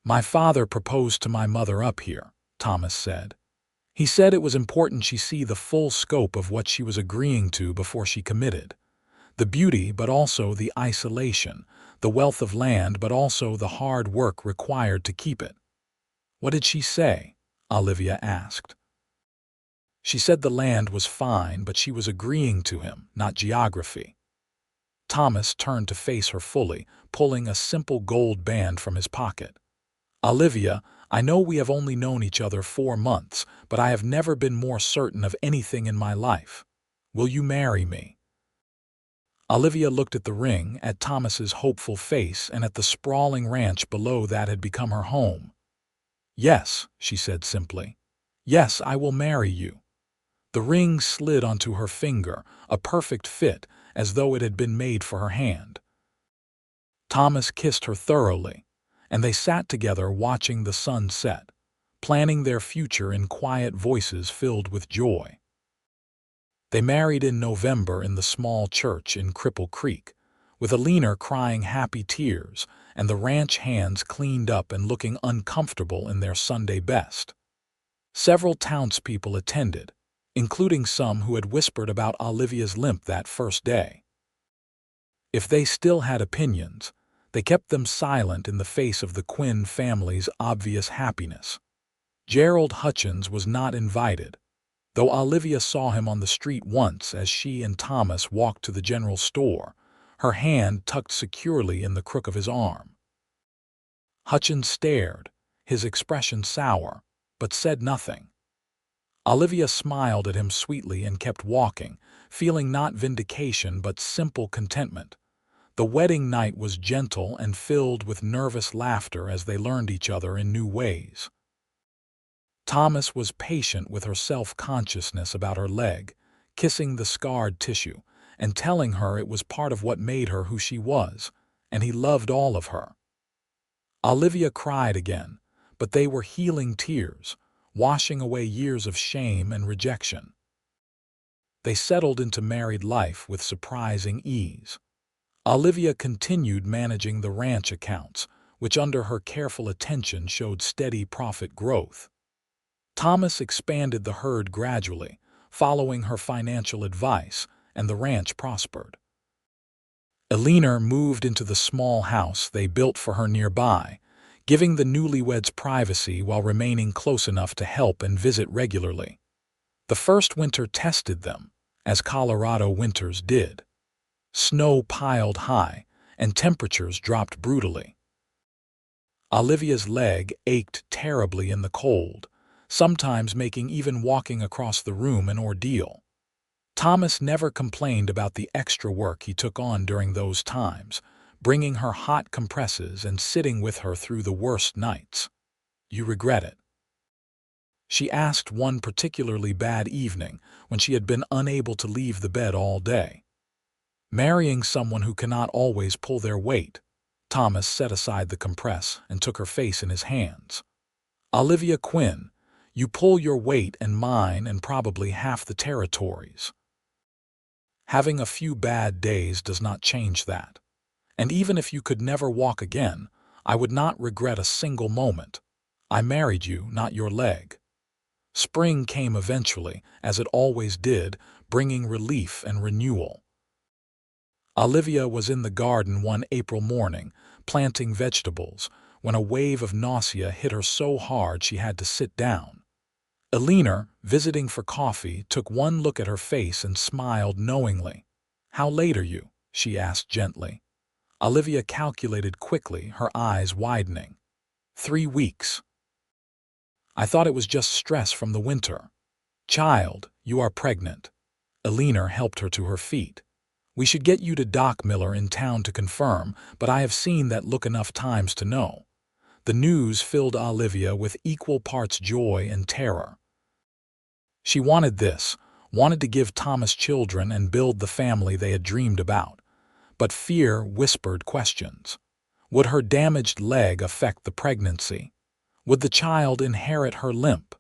"My father proposed to my mother up here," Thomas said. "He said it was important she see the full scope of what she was agreeing to before she committed. The beauty, but also the isolation, the wealth of land, but also the hard work required to keep it." "What did she say?" Olivia asked. "She said the land was fine, but she was agreeing to him, not geography." Thomas turned to face her fully, pulling a simple gold band from his pocket. "Olivia, I know we have only known each other 4 months, but I have never been more certain of anything in my life. Will you marry me?" Olivia looked at the ring, at Thomas's hopeful face, and at the sprawling ranch below that had become her home. "Yes," she said simply. "Yes, I will marry you." The ring slid onto her finger, a perfect fit, as though it had been made for her hand. Thomas kissed her thoroughly, and they sat together watching the sun set, planning their future in quiet voices filled with joy. They married in November in the small church in Cripple Creek, with Alina crying happy tears and the ranch hands cleaned up and looking uncomfortable in their Sunday best. Several townspeople attended, including some who had whispered about Olivia's limp that first day. If they still had opinions, they kept them silent in the face of the Quinn family's obvious happiness. Gerald Hutchins was not invited, though Olivia saw him on the street once as she and Thomas walked to the general store, her hand tucked securely in the crook of his arm. Hutchins stared, his expression sour, but said nothing. Olivia smiled at him sweetly and kept walking, feeling not vindication but simple contentment. The wedding night was gentle and filled with nervous laughter as they learned each other in new ways. Thomas was patient with her self-consciousness about her leg, kissing the scarred tissue and telling her it was part of what made her who she was, and he loved all of her. Olivia cried again, but they were healing tears, washing away years of shame and rejection. They settled into married life with surprising ease. Olivia continued managing the ranch accounts, which under her careful attention showed steady profit growth. Thomas expanded the herd gradually, following her financial advice, and the ranch prospered. Alina moved into the small house they built for her nearby, giving the newlyweds privacy while remaining close enough to help and visit regularly. The first winter tested them, as Colorado winters did. Snow piled high, and temperatures dropped brutally. Olivia's leg ached terribly in the cold, sometimes making even walking across the room an ordeal. Thomas never complained about the extra work he took on during those times, bringing her hot compresses and sitting with her through the worst nights. "You regret it?" she asked one particularly bad evening when she had been unable to leave the bed all day. "Marrying someone who cannot always pull their weight." Thomas set aside the compress and took her face in his hands. "Olivia Quinn, you pull your weight and mine and probably half the territories. Having a few bad days does not change that. And even if you could never walk again, I would not regret a single moment. I married you, not your leg." Spring came eventually, as it always did, bringing relief and renewal. Olivia was in the garden one April morning, planting vegetables, when a wave of nausea hit her so hard she had to sit down. Alina, visiting for coffee, took one look at her face and smiled knowingly. "How late are you?" she asked gently. Olivia calculated quickly, her eyes widening. 3 weeks. "I thought it was just stress from the winter." "Child, you are pregnant." Alina helped her to her feet. "We should get you to Doc Miller in town to confirm, but I have seen that look enough times to know." The news filled Olivia with equal parts joy and terror. She wanted this, wanted to give Thomas children and build the family they had dreamed about. But fear whispered questions. Would her damaged leg affect the pregnancy? Would the child inherit her limp?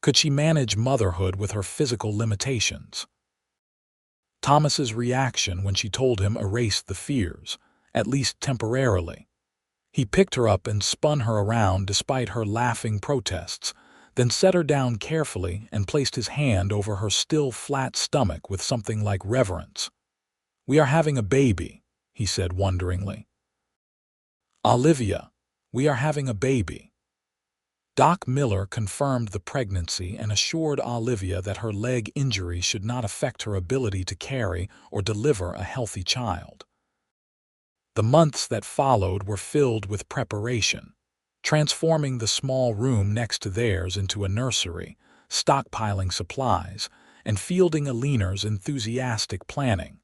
Could she manage motherhood with her physical limitations? Thomas's reaction when she told him erased the fears, at least temporarily. He picked her up and spun her around despite her laughing protests, then set her down carefully and placed his hand over her still flat stomach with something like reverence. "We are having a baby," he said wonderingly. "Olivia, we are having a baby." Doc Miller confirmed the pregnancy and assured Olivia that her leg injury should not affect her ability to carry or deliver a healthy child. The months that followed were filled with preparation, transforming the small room next to theirs into a nursery, stockpiling supplies, and fielding Alina's enthusiastic planning.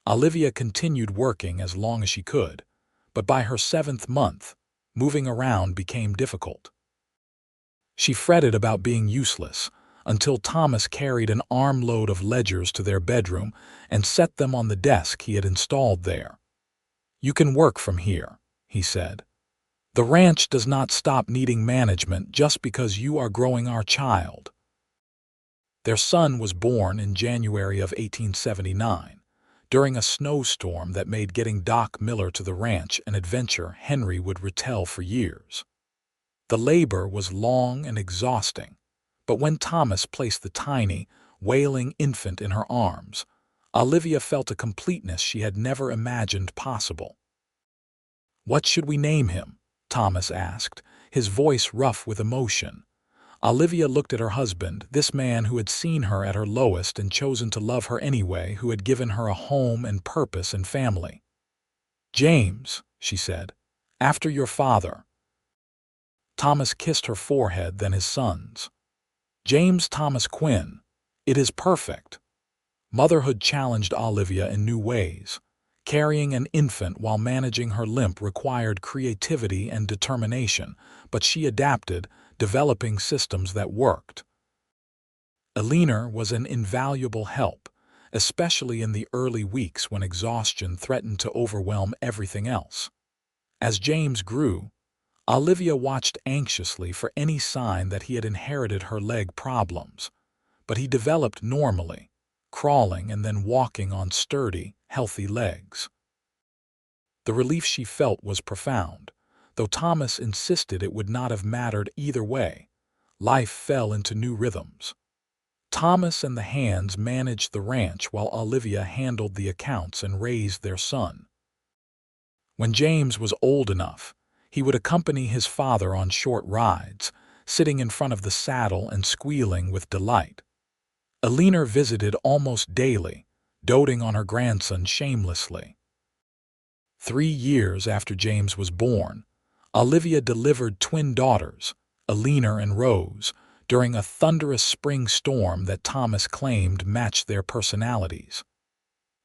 Olivia continued working as long as she could, but by her 7th month, moving around became difficult. She fretted about being useless until Thomas carried an armload of ledgers to their bedroom and set them on the desk he had installed there. "You can work from here," he said. "The ranch does not stop needing management just because you are growing our child." Their son was born in January of 1879, during a snowstorm that made getting Doc Miller to the ranch an adventure Henry would retell for years. The labor was long and exhausting, but when Thomas placed the tiny, wailing infant in her arms, Olivia felt a completeness she had never imagined possible. "What should we name him?" Thomas asked, his voice rough with emotion. Olivia looked at her husband, this man who had seen her at her lowest and chosen to love her anyway, who had given her a home and purpose and family. "James," she said, "after your father." Thomas kissed her forehead, then his son's. "James Thomas Quinn. It is perfect." Motherhood challenged Olivia in new ways. Carrying an infant while managing her limp required creativity and determination, but she adapted, developing systems that worked. Alina was an invaluable help, especially in the early weeks when exhaustion threatened to overwhelm everything else. As James grew, Olivia watched anxiously for any sign that he had inherited her leg problems, but he developed normally, crawling and then walking on sturdy, healthy legs. The relief she felt was profound, though Thomas insisted it would not have mattered either way. Life fell into new rhythms. Thomas and the Hands managed the ranch while Olivia handled the accounts and raised their son. When James was old enough, he would accompany his father on short rides, sitting in front of the saddle and squealing with delight. Alina visited almost daily, doting on her grandson shamelessly. 3 years after James was born, Olivia delivered twin daughters, Alina and Rose, during a thunderous spring storm that Thomas claimed matched their personalities.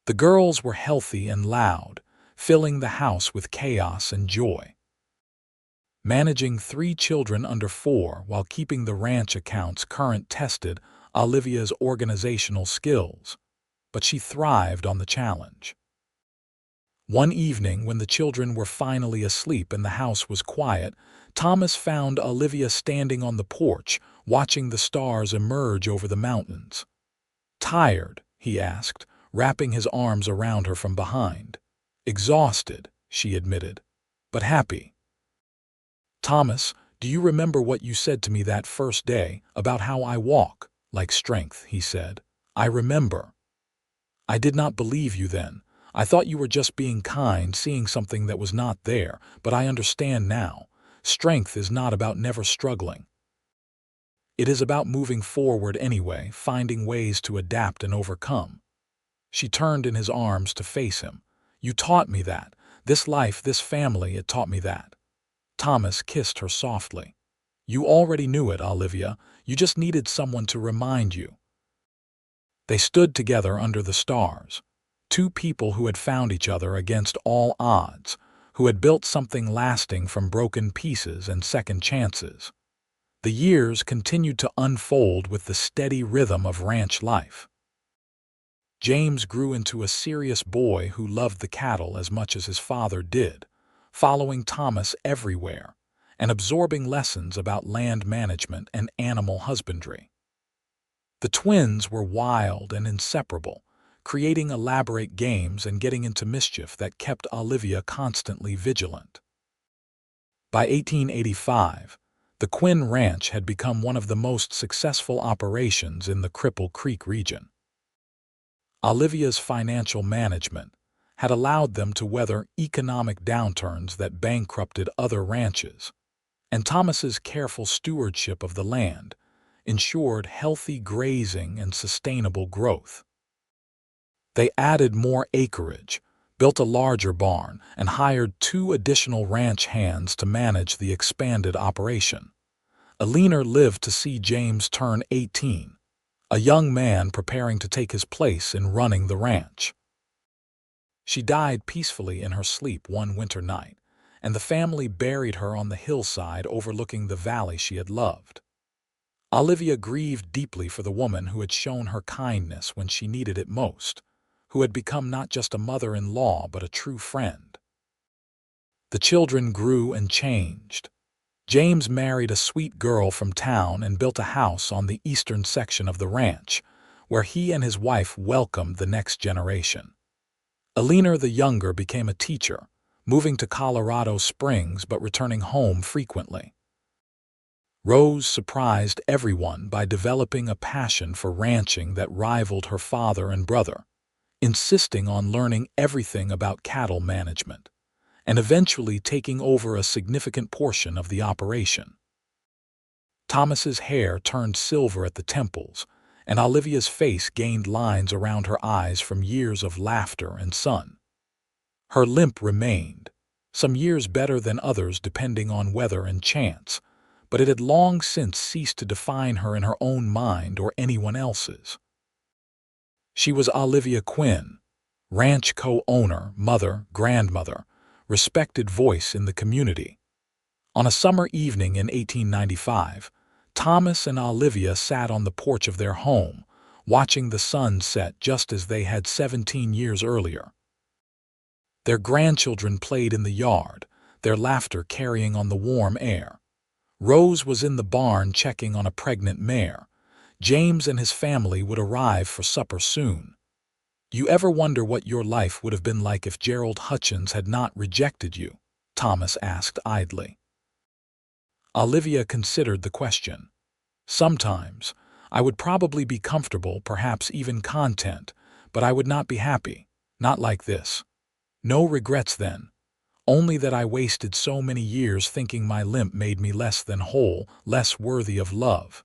The girls were healthy and loud, filling the house with chaos and joy. Managing 3 children under 4 while keeping the ranch accounts current tested Olivia's organizational skills, but she thrived on the challenge. One evening, when the children were finally asleep and the house was quiet, Thomas found Olivia standing on the porch, watching the stars emerge over the mountains. "Tired?" he asked, wrapping his arms around her from behind. "Exhausted," she admitted, "but happy." "Thomas, do you remember what you said to me that first day about how I walk like strength?" he said. "I remember. I did not believe you then. I thought you were just being kind, seeing something that was not there, but I understand now. Strength is not about never struggling. It is about moving forward anyway, finding ways to adapt and overcome." She turned in his arms to face him. "You taught me that. This life, this family, it taught me that." Thomas kissed her softly. "You already knew it, Olivia. You just needed someone to remind you." They stood together under the stars, 2 people who had found each other against all odds, who had built something lasting from broken pieces and second chances. The years continued to unfold with the steady rhythm of ranch life. James grew into a serious boy who loved the cattle as much as his father did, following Thomas everywhere and absorbing lessons about land management and animal husbandry. The twins were wild and inseparable, creating elaborate games and getting into mischief that kept Olivia constantly vigilant. By 1885, the Quinn Ranch had become one of the most successful operations in the Cripple Creek region. Olivia's financial management had allowed them to weather economic downturns that bankrupted other ranches, and Thomas's careful stewardship of the land ensured healthy grazing and sustainable growth. They added more acreage, built a larger barn, and hired 2 additional ranch hands to manage the expanded operation. Eleanor lived to see James turn 18, a young man preparing to take his place in running the ranch. She died peacefully in her sleep one winter night, and the family buried her on the hillside overlooking the valley she had loved. Olivia grieved deeply for the woman who had shown her kindness when she needed it most, who had become not just a mother-in-law but a true friend. The children grew and changed. James married a sweet girl from town and built a house on the eastern section of the ranch, where he and his wife welcomed the next generation. Eleanor the younger became a teacher, moving to Colorado Springs but returning home frequently. Rose surprised everyone by developing a passion for ranching that rivaled her father and brother, insisting on learning everything about cattle management, and eventually taking over a significant portion of the operation. Thomas's hair turned silver at the temples, and Olivia's face gained lines around her eyes from years of laughter and sun. Her limp remained, some years better than others depending on weather and chance, but it had long since ceased to define her in her own mind or anyone else's. She was Olivia Quinn, ranch co-owner, mother, grandmother, respected voice in the community. On a summer evening in 1895, Thomas and Olivia sat on the porch of their home, watching the sun set just as they had 17 years earlier. Their grandchildren played in the yard, their laughter carrying on the warm air. Rose was in the barn checking on a pregnant mare. James and his family would arrive for supper soon. You ever wonder what your life would have been like if Gerald Hutchins had not rejected you? Thomas asked idly. Olivia considered the question. Sometimes, I would probably be comfortable, perhaps even content, but I would not be happy, not like this. No regrets then, only that I wasted so many years thinking my limp made me less than whole, less worthy of love.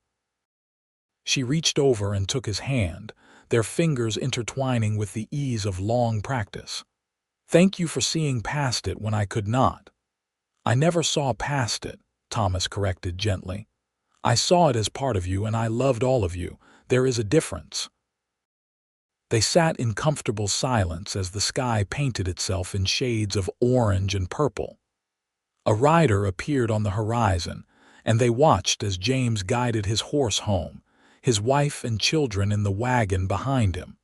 She reached over and took his hand, their fingers intertwining with the ease of long practice. Thank you for seeing past it when I could not. I never saw past it, Thomas corrected gently. I saw it as part of you and I loved all of you. There is a difference. They sat in comfortable silence as the sky painted itself in shades of orange and purple. A rider appeared on the horizon, and they watched as James guided his horse home, his wife and children in the wagon behind him.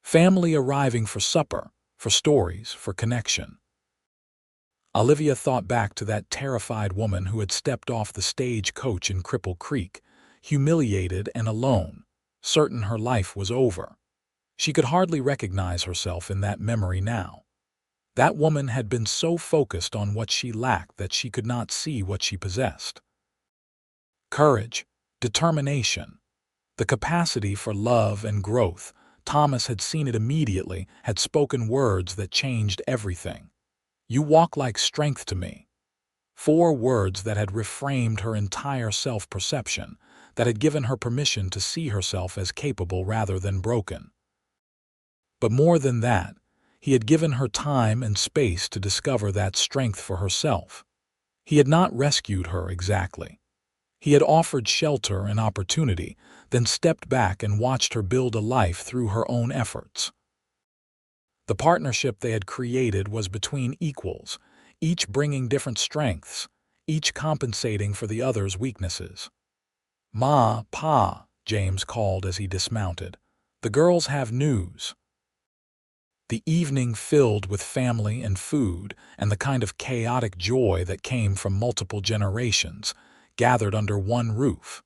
Family arriving for supper, for stories, for connection. Olivia thought back to that terrified woman who had stepped off the stagecoach in Cripple Creek, humiliated and alone, certain her life was over. She could hardly recognize herself in that memory now. That woman had been so focused on what she lacked that she could not see what she possessed. Courage, determination, the capacity for love and growth. Thomas had seen it immediately, had spoken words that changed everything. You walk like strength to me. 4 words that had reframed her entire self-perception, that had given her permission to see herself as capable rather than broken. But more than that, he had given her time and space to discover that strength for herself. He had not rescued her exactly. He had offered shelter and opportunity, then stepped back and watched her build a life through her own efforts. The partnership they had created was between equals, each bringing different strengths, each compensating for the other's weaknesses. "Ma, Pa," James called as he dismounted. "The girls have news." The evening filled with family and food and the kind of chaotic joy that came from multiple generations, gathered under one roof.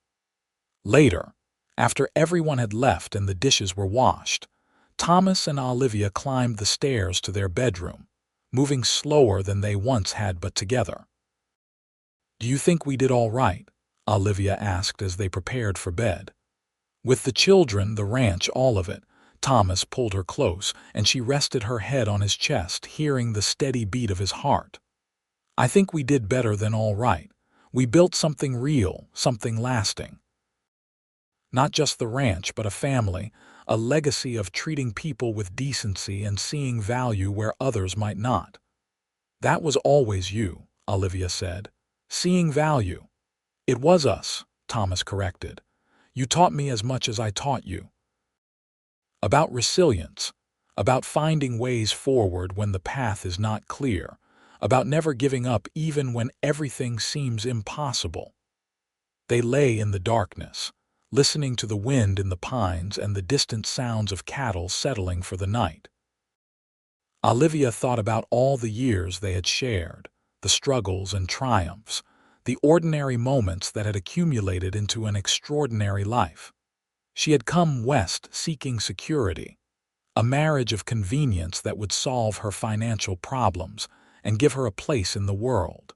Later, after everyone had left and the dishes were washed, Thomas and Olivia climbed the stairs to their bedroom, moving slower than they once had but together. "Do you think we did all right?" Olivia asked as they prepared for bed. With the children, the ranch, all of it, Thomas pulled her close, and she rested her head on his chest, hearing the steady beat of his heart. "I think we did better than all right. We built something real, something lasting. Not just the ranch, but a family, a legacy of treating people with decency and seeing value where others might not." "That was always you," Olivia said. "Seeing value." "It was us," Thomas corrected. "You taught me as much as I taught you. About resilience, about finding ways forward when the path is not clear, about never giving up even when everything seems impossible." They lay in the darkness, listening to the wind in the pines and the distant sounds of cattle settling for the night. Olivia thought about all the years they had shared, the struggles and triumphs, the ordinary moments that had accumulated into an extraordinary life. She had come west seeking security, a marriage of convenience that would solve her financial problems and give her a place in the world.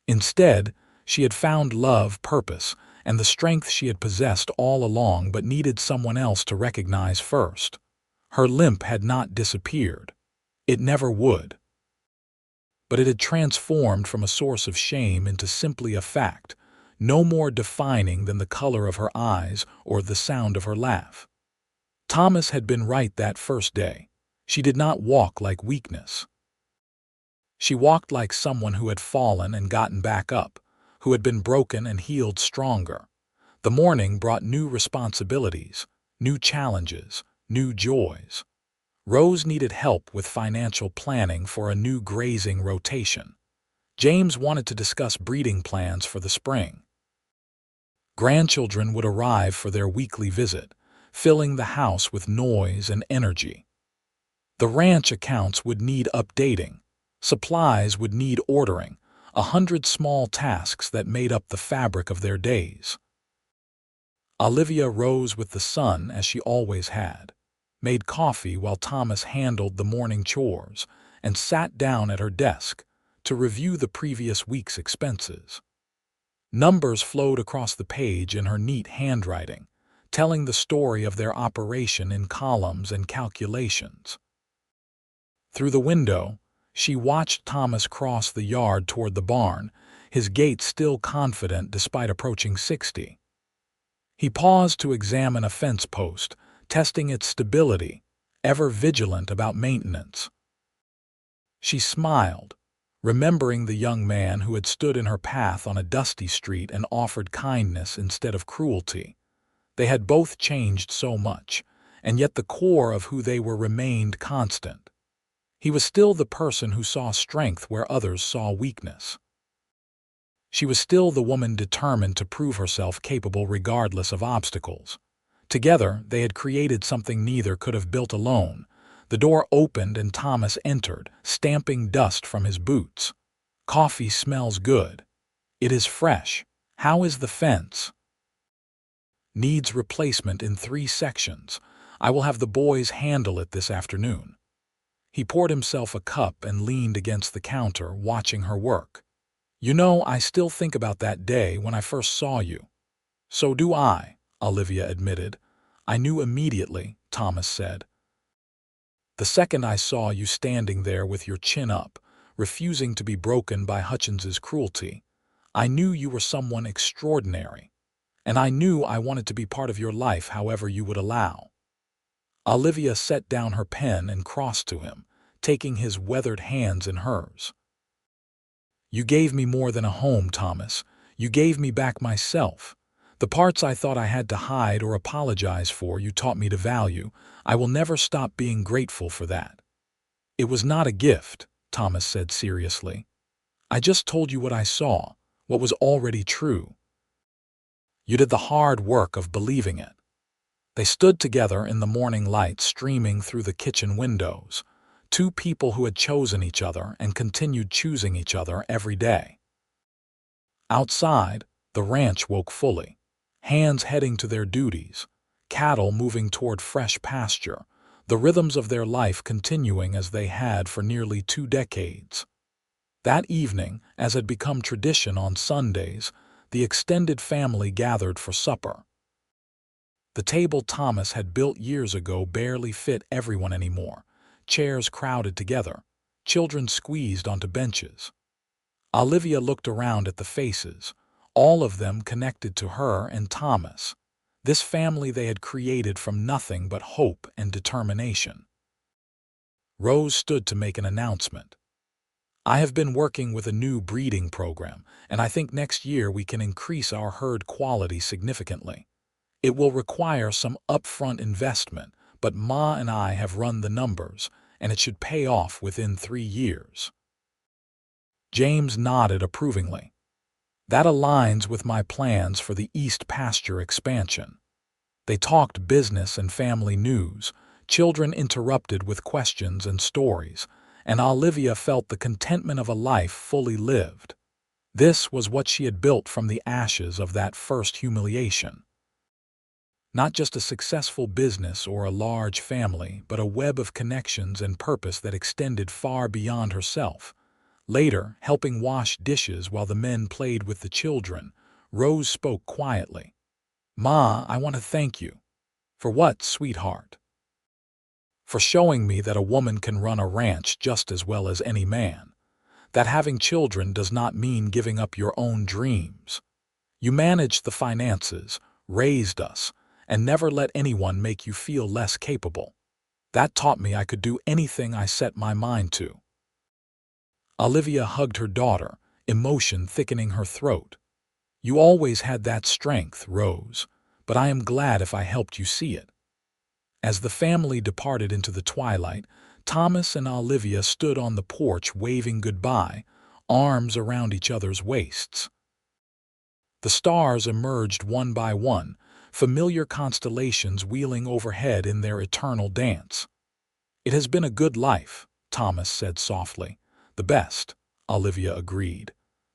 Instead, she had found love, purpose, and the strength she had possessed all along but needed someone else to recognize first. Her limp had not disappeared. It never would. But it had transformed from a source of shame into simply a fact, no more defining than the color of her eyes or the sound of her laugh. Thomas had been right that first day. She did not walk like weakness. She walked like someone who had fallen and gotten back up, who had been broken and healed stronger. The morning brought new responsibilities, new challenges, new joys. Rose needed help with financial planning for a new grazing rotation. James wanted to discuss breeding plans for the spring. Grandchildren would arrive for their weekly visit, filling the house with noise and energy. The ranch accounts would need updating. Supplies would need ordering, 100 small tasks that made up the fabric of their days. Olivia rose with the sun as she always had, made coffee while Thomas handled the morning chores, and sat down at her desk to review the previous week's expenses. Numbers flowed across the page in her neat handwriting, telling the story of their operation in columns and calculations. Through the window, she watched Thomas cross the yard toward the barn, his gait still confident despite approaching 60. He paused to examine a fence post, testing its stability, ever vigilant about maintenance. She smiled, remembering the young man who had stood in her path on a dusty street and offered kindness instead of cruelty. They had both changed so much, and yet the core of who they were remained constant. He was still the person who saw strength where others saw weakness. She was still the woman determined to prove herself capable regardless of obstacles. Together, they had created something neither could have built alone. The door opened and Thomas entered, stamping dust from his boots. "Coffee smells good. It is fresh. How is the fence?" "Needs replacement in 3 sections. I will have the boys handle it this afternoon." He poured himself a cup and leaned against the counter, watching her work. "You know, I still think about that day when I first saw you." "So do I," Olivia admitted. "I knew immediately," Thomas said. "The second I saw you standing there with your chin up, refusing to be broken by Hutchins's cruelty, I knew you were someone extraordinary. And I knew I wanted to be part of your life however you would allow." Olivia set down her pen and crossed to him, taking his weathered hands in hers. "You gave me more than a home, Thomas. You gave me back myself. The parts I thought I had to hide or apologize for, you taught me to value. I will never stop being grateful for that." "It was not a gift," Thomas said seriously. "I just told you what I saw, what was already true. You did the hard work of believing it." They stood together in the morning light streaming through the kitchen windows, 2 people who had chosen each other and continued choosing each other every day. Outside, the ranch woke fully, hands heading to their duties, cattle moving toward fresh pasture, the rhythms of their life continuing as they had for nearly 2 decades. That evening, as had become tradition on Sundays, the extended family gathered for supper. The table Thomas had built years ago barely fit everyone anymore, chairs crowded together, children squeezed onto benches. Olivia looked around at the faces, all of them connected to her and Thomas, this family they had created from nothing but hope and determination. Rose stood to make an announcement. "I have been working with a new breeding program, and I think next year we can increase our herd quality significantly. It will require some upfront investment, but Ma and I have run the numbers, and it should pay off within 3 years." James nodded approvingly. "That aligns with my plans for the East Pasture expansion." They talked business and family news, children interrupted with questions and stories, and Olivia felt the contentment of a life fully lived. This was what she had built from the ashes of that first humiliation. Not just a successful business or a large family, but a web of connections and purpose that extended far beyond herself. Later, helping wash dishes while the men played with the children, Rose spoke quietly. "Ma, I want to thank you." "For what, sweetheart?" "For showing me that a woman can run a ranch just as well as any man. That having children does not mean giving up your own dreams. You managed the finances, raised us, and never let anyone make you feel less capable. That taught me I could do anything I set my mind to." Olivia hugged her daughter, emotion thickening her throat. "You always had that strength, Rose, but I am glad if I helped you see it." As the family departed into the twilight, Thomas and Olivia stood on the porch waving goodbye, arms around each other's waists. The stars emerged one by one, familiar constellations wheeling overhead in their eternal dance. "It has been a good life," Thomas said softly. "The best," Olivia agreed.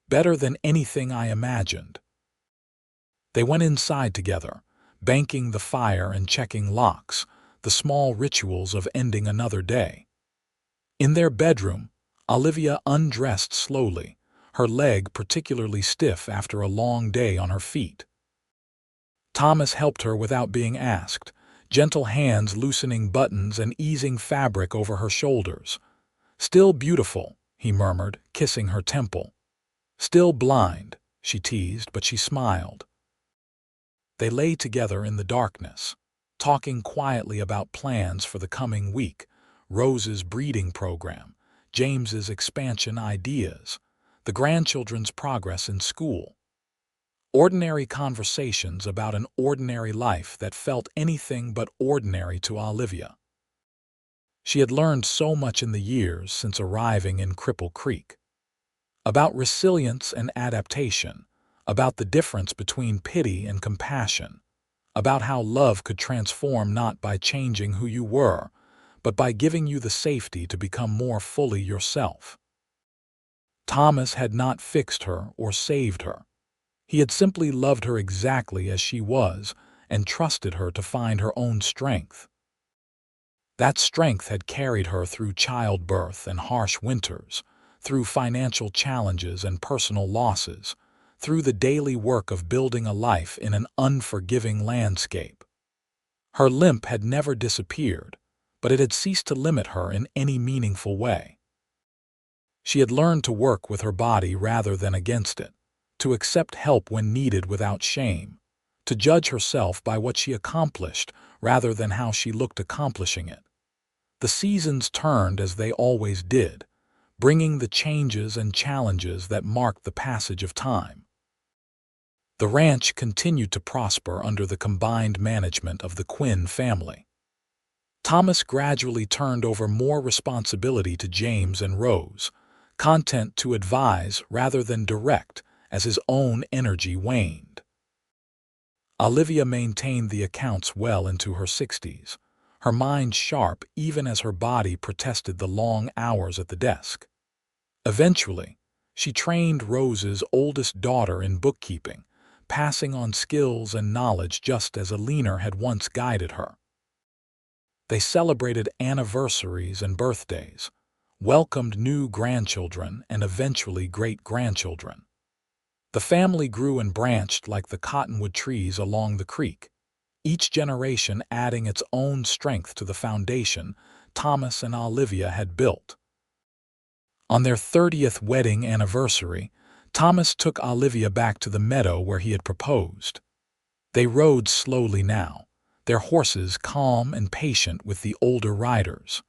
"Better than anything I imagined." They went inside together, banking the fire and checking locks, the small rituals of ending another day. In their bedroom, Olivia undressed slowly, her leg particularly stiff after a long day on her feet. Thomas helped her without being asked, gentle hands loosening buttons and easing fabric over her shoulders. "Still beautiful," he murmured, kissing her temple. "Still blind," she teased, but she smiled. They lay together in the darkness, talking quietly about plans for the coming week, Rose's breeding program, James's expansion ideas, the grandchildren's progress in school. Ordinary conversations about an ordinary life that felt anything but ordinary to Olivia. She had learned so much in the years since arriving in Cripple Creek. About resilience and adaptation, about the difference between pity and compassion, about how love could transform not by changing who you were, but by giving you the safety to become more fully yourself. Thomas had not fixed her or saved her. He had simply loved her exactly as she was and trusted her to find her own strength. That strength had carried her through childbirth and harsh winters, through financial challenges and personal losses, through the daily work of building a life in an unforgiving landscape. Her limp had never disappeared, but it had ceased to limit her in any meaningful way. She had learned to work with her body rather than against it, to accept help when needed without shame, to judge herself by what she accomplished rather than how she looked accomplishing it. The seasons turned as they always did, bringing the changes and challenges that marked the passage of time. The ranch continued to prosper under the combined management of the Quinn family. Thomas gradually turned over more responsibility to James and Rose, content to advise rather than direct, as his own energy waned. Olivia maintained the accounts well into her 60s, her mind sharp even as her body protested the long hours at the desk. Eventually, she trained Rose's oldest daughter in bookkeeping, passing on skills and knowledge just as a leaner had once guided her. They celebrated anniversaries and birthdays, welcomed new grandchildren and eventually great-grandchildren. The family grew and branched like the cottonwood trees along the creek, each generation adding its own strength to the foundation Thomas and Olivia had built. On their 30th wedding anniversary, Thomas took Olivia back to the meadow where he had proposed. They rode slowly now, their horses calm and patient with the older riders.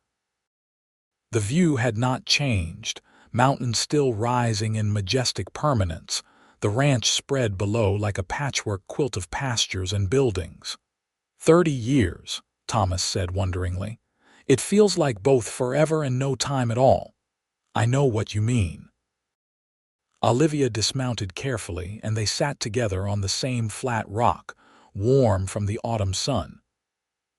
The view had not changed, mountains still rising in majestic permanence, the ranch spread below like a patchwork quilt of pastures and buildings. 30 years, Thomas said wonderingly. It feels like both forever and no time at all. I know what you mean. Olivia dismounted carefully, and they sat together on the same flat rock, warm from the autumn sun.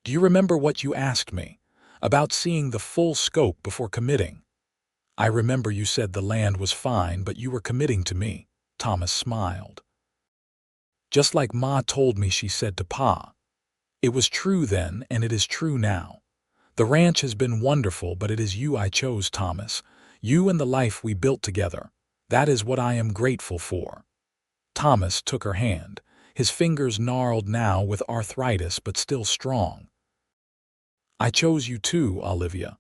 Do you remember what you asked me? About seeing the full scope before committing. I remember you said the land was fine, but you were committing to me. Thomas smiled. Just like Ma told me, she said to Pa. It was true then, and it is true now. The ranch has been wonderful, but it is you I chose, Thomas. You and the life we built together. That is what I am grateful for. Thomas took her hand, his fingers gnarled now with arthritis but still strong. I chose you too, Olivia.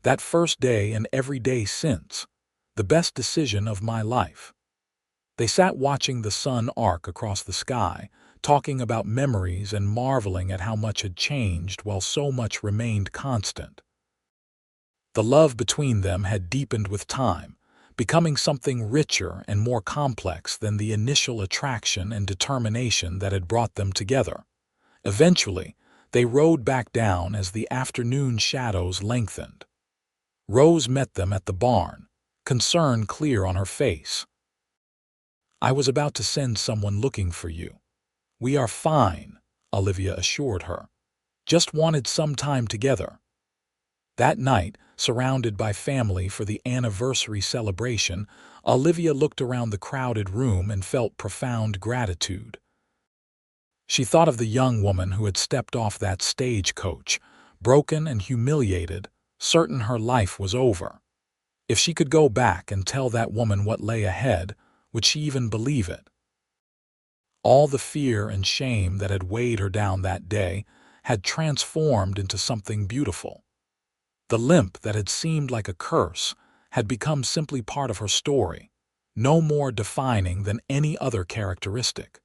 That first day and every day since. The best decision of my life. They sat watching the sun arc across the sky, talking about memories and marveling at how much had changed while so much remained constant. The love between them had deepened with time, becoming something richer and more complex than the initial attraction and determination that had brought them together. Eventually, they rode back down as the afternoon shadows lengthened. Rose met them at the barn, concern clear on her face. I was about to send someone looking for you. We are fine, Olivia assured her. Just wanted some time together. That night, surrounded by family for the anniversary celebration, Olivia looked around the crowded room and felt profound gratitude. She thought of the young woman who had stepped off that stagecoach, broken and humiliated, certain her life was over. If she could go back and tell that woman what lay ahead, would she even believe it? All the fear and shame that had weighed her down that day had transformed into something beautiful. The limp that had seemed like a curse had become simply part of her story, no more defining than any other characteristic.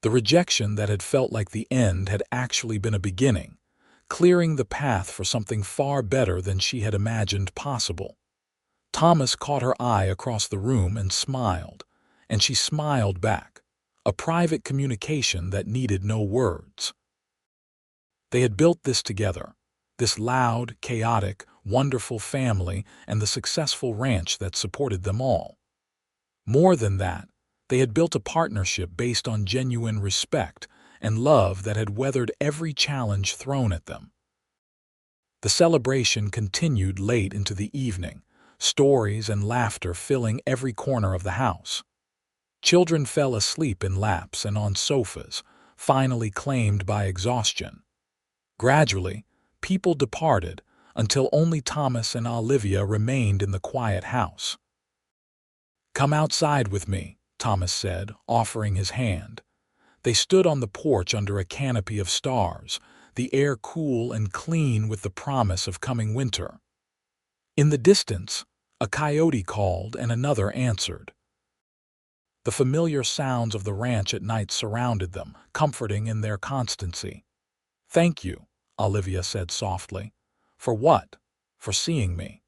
The rejection that had felt like the end had actually been a beginning, clearing the path for something far better than she had imagined possible. Thomas caught her eye across the room and smiled, and she smiled back, a private communication that needed no words. They had built this together, this loud, chaotic, wonderful family and the successful ranch that supported them all. More than that, they had built a partnership based on genuine respect and love that had weathered every challenge thrown at them. The celebration continued late into the evening, stories and laughter filling every corner of the house. Children fell asleep in laps and on sofas, finally claimed by exhaustion. Gradually, people departed until only Thomas and Olivia remained in the quiet house. Come outside with me, Thomas said, offering his hand. They stood on the porch under a canopy of stars, the air cool and clean with the promise of coming winter. In the distance, a coyote called and another answered. The familiar sounds of the ranch at night surrounded them, comforting in their constancy. Thank you, Olivia said softly. For what? For seeing me.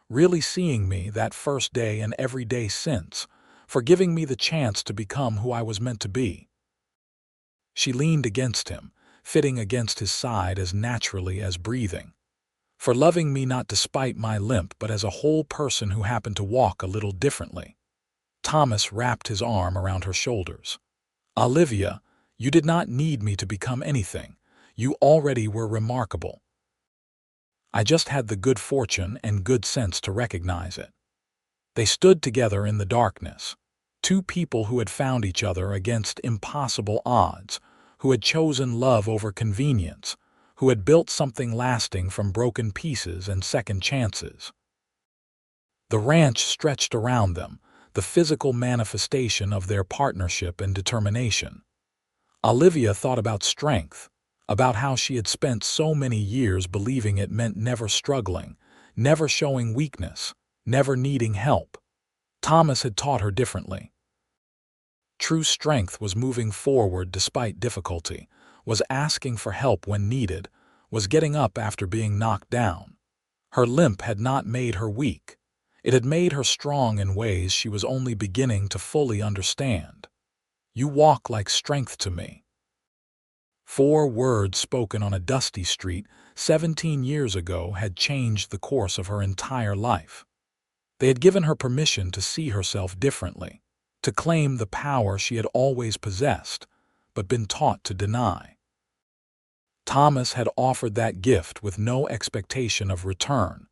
Really seeing me that first day and every day since, for giving me the chance to become who I was meant to be. She leaned against him, fitting against his side as naturally as breathing. For loving me not despite my limp but as a whole person who happened to walk a little differently. Thomas wrapped his arm around her shoulders. Olivia, you did not need me to become anything. You already were remarkable. I just had the good fortune and good sense to recognize it. They stood together in the darkness, Two people who had found each other against impossible odds, who had chosen love over convenience, who had built something lasting from broken pieces and second chances. The ranch stretched around them, the physical manifestation of their partnership and determination. Olivia thought about strength, about how she had spent so many years believing it meant never struggling, never showing weakness, never needing help. Thomas had taught her differently. True strength was moving forward despite difficulty, was asking for help when needed, was getting up after being knocked down. Her limp had not made her weak. It had made her strong in ways she was only beginning to fully understand. "You walk like strength to me." 4 words spoken on a dusty street 17 years ago had changed the course of her entire life. They had given her permission to see herself differently, to claim the power she had always possessed, but been taught to deny. Thomas had offered that gift with no expectation of return,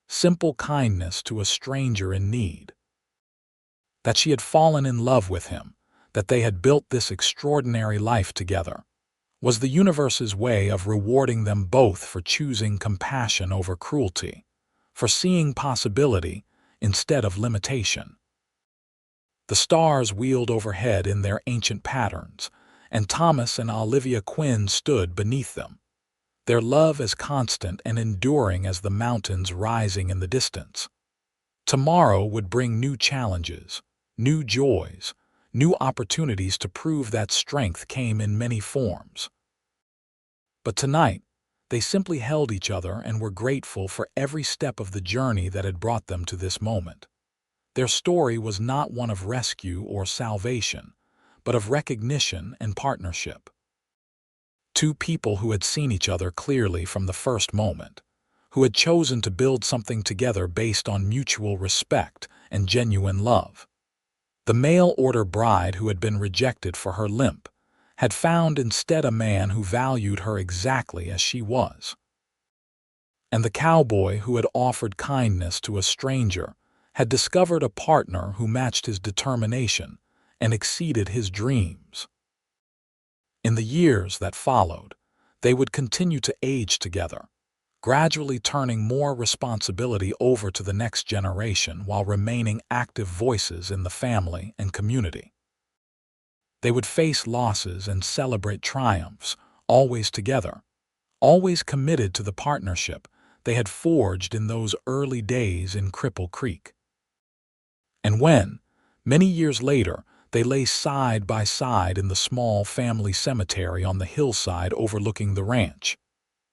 simple kindness to a stranger in need. That she had fallen in love with him, that they had built this extraordinary life together, was the universe's way of rewarding them both for choosing compassion over cruelty, for seeing possibility instead of limitation. The stars wheeled overhead in their ancient patterns, and Thomas and Olivia Quinn stood beneath them, their love as constant and enduring as the mountains rising in the distance. Tomorrow would bring new challenges, new joys, new opportunities to prove that strength came in many forms. But tonight, they simply held each other and were grateful for every step of the journey that had brought them to this moment. Their story was not one of rescue or salvation, but of recognition and partnership. Two people who had seen each other clearly from the first moment, who had chosen to build something together based on mutual respect and genuine love. The mail-order bride who had been rejected for her limp had found instead a man who valued her exactly as she was. And the cowboy who had offered kindness to a stranger had discovered a partner who matched his determination and exceeded his dreams. In the years that followed, they would continue to age together, gradually turning more responsibility over to the next generation while remaining active voices in the family and community. They would face losses and celebrate triumphs, always together, always committed to the partnership they had forged in those early days in Cripple Creek. And when, many years later, they lay side by side in the small family cemetery on the hillside overlooking the ranch,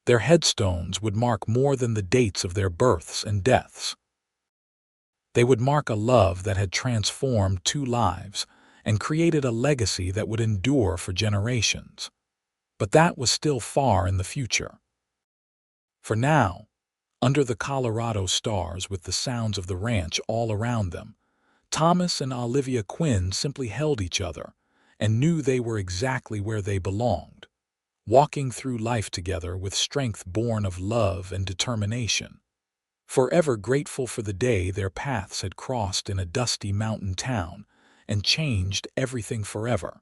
their headstones would mark more than the dates of their births and deaths. They would mark a love that had transformed 2 lives and created a legacy that would endure for generations. But that was still far in the future. For now, under the Colorado stars with the sounds of the ranch all around them, Thomas and Olivia Quinn simply held each other and knew they were exactly where they belonged, walking through life together with strength born of love and determination, forever grateful for the day their paths had crossed in a dusty mountain town and changed everything forever.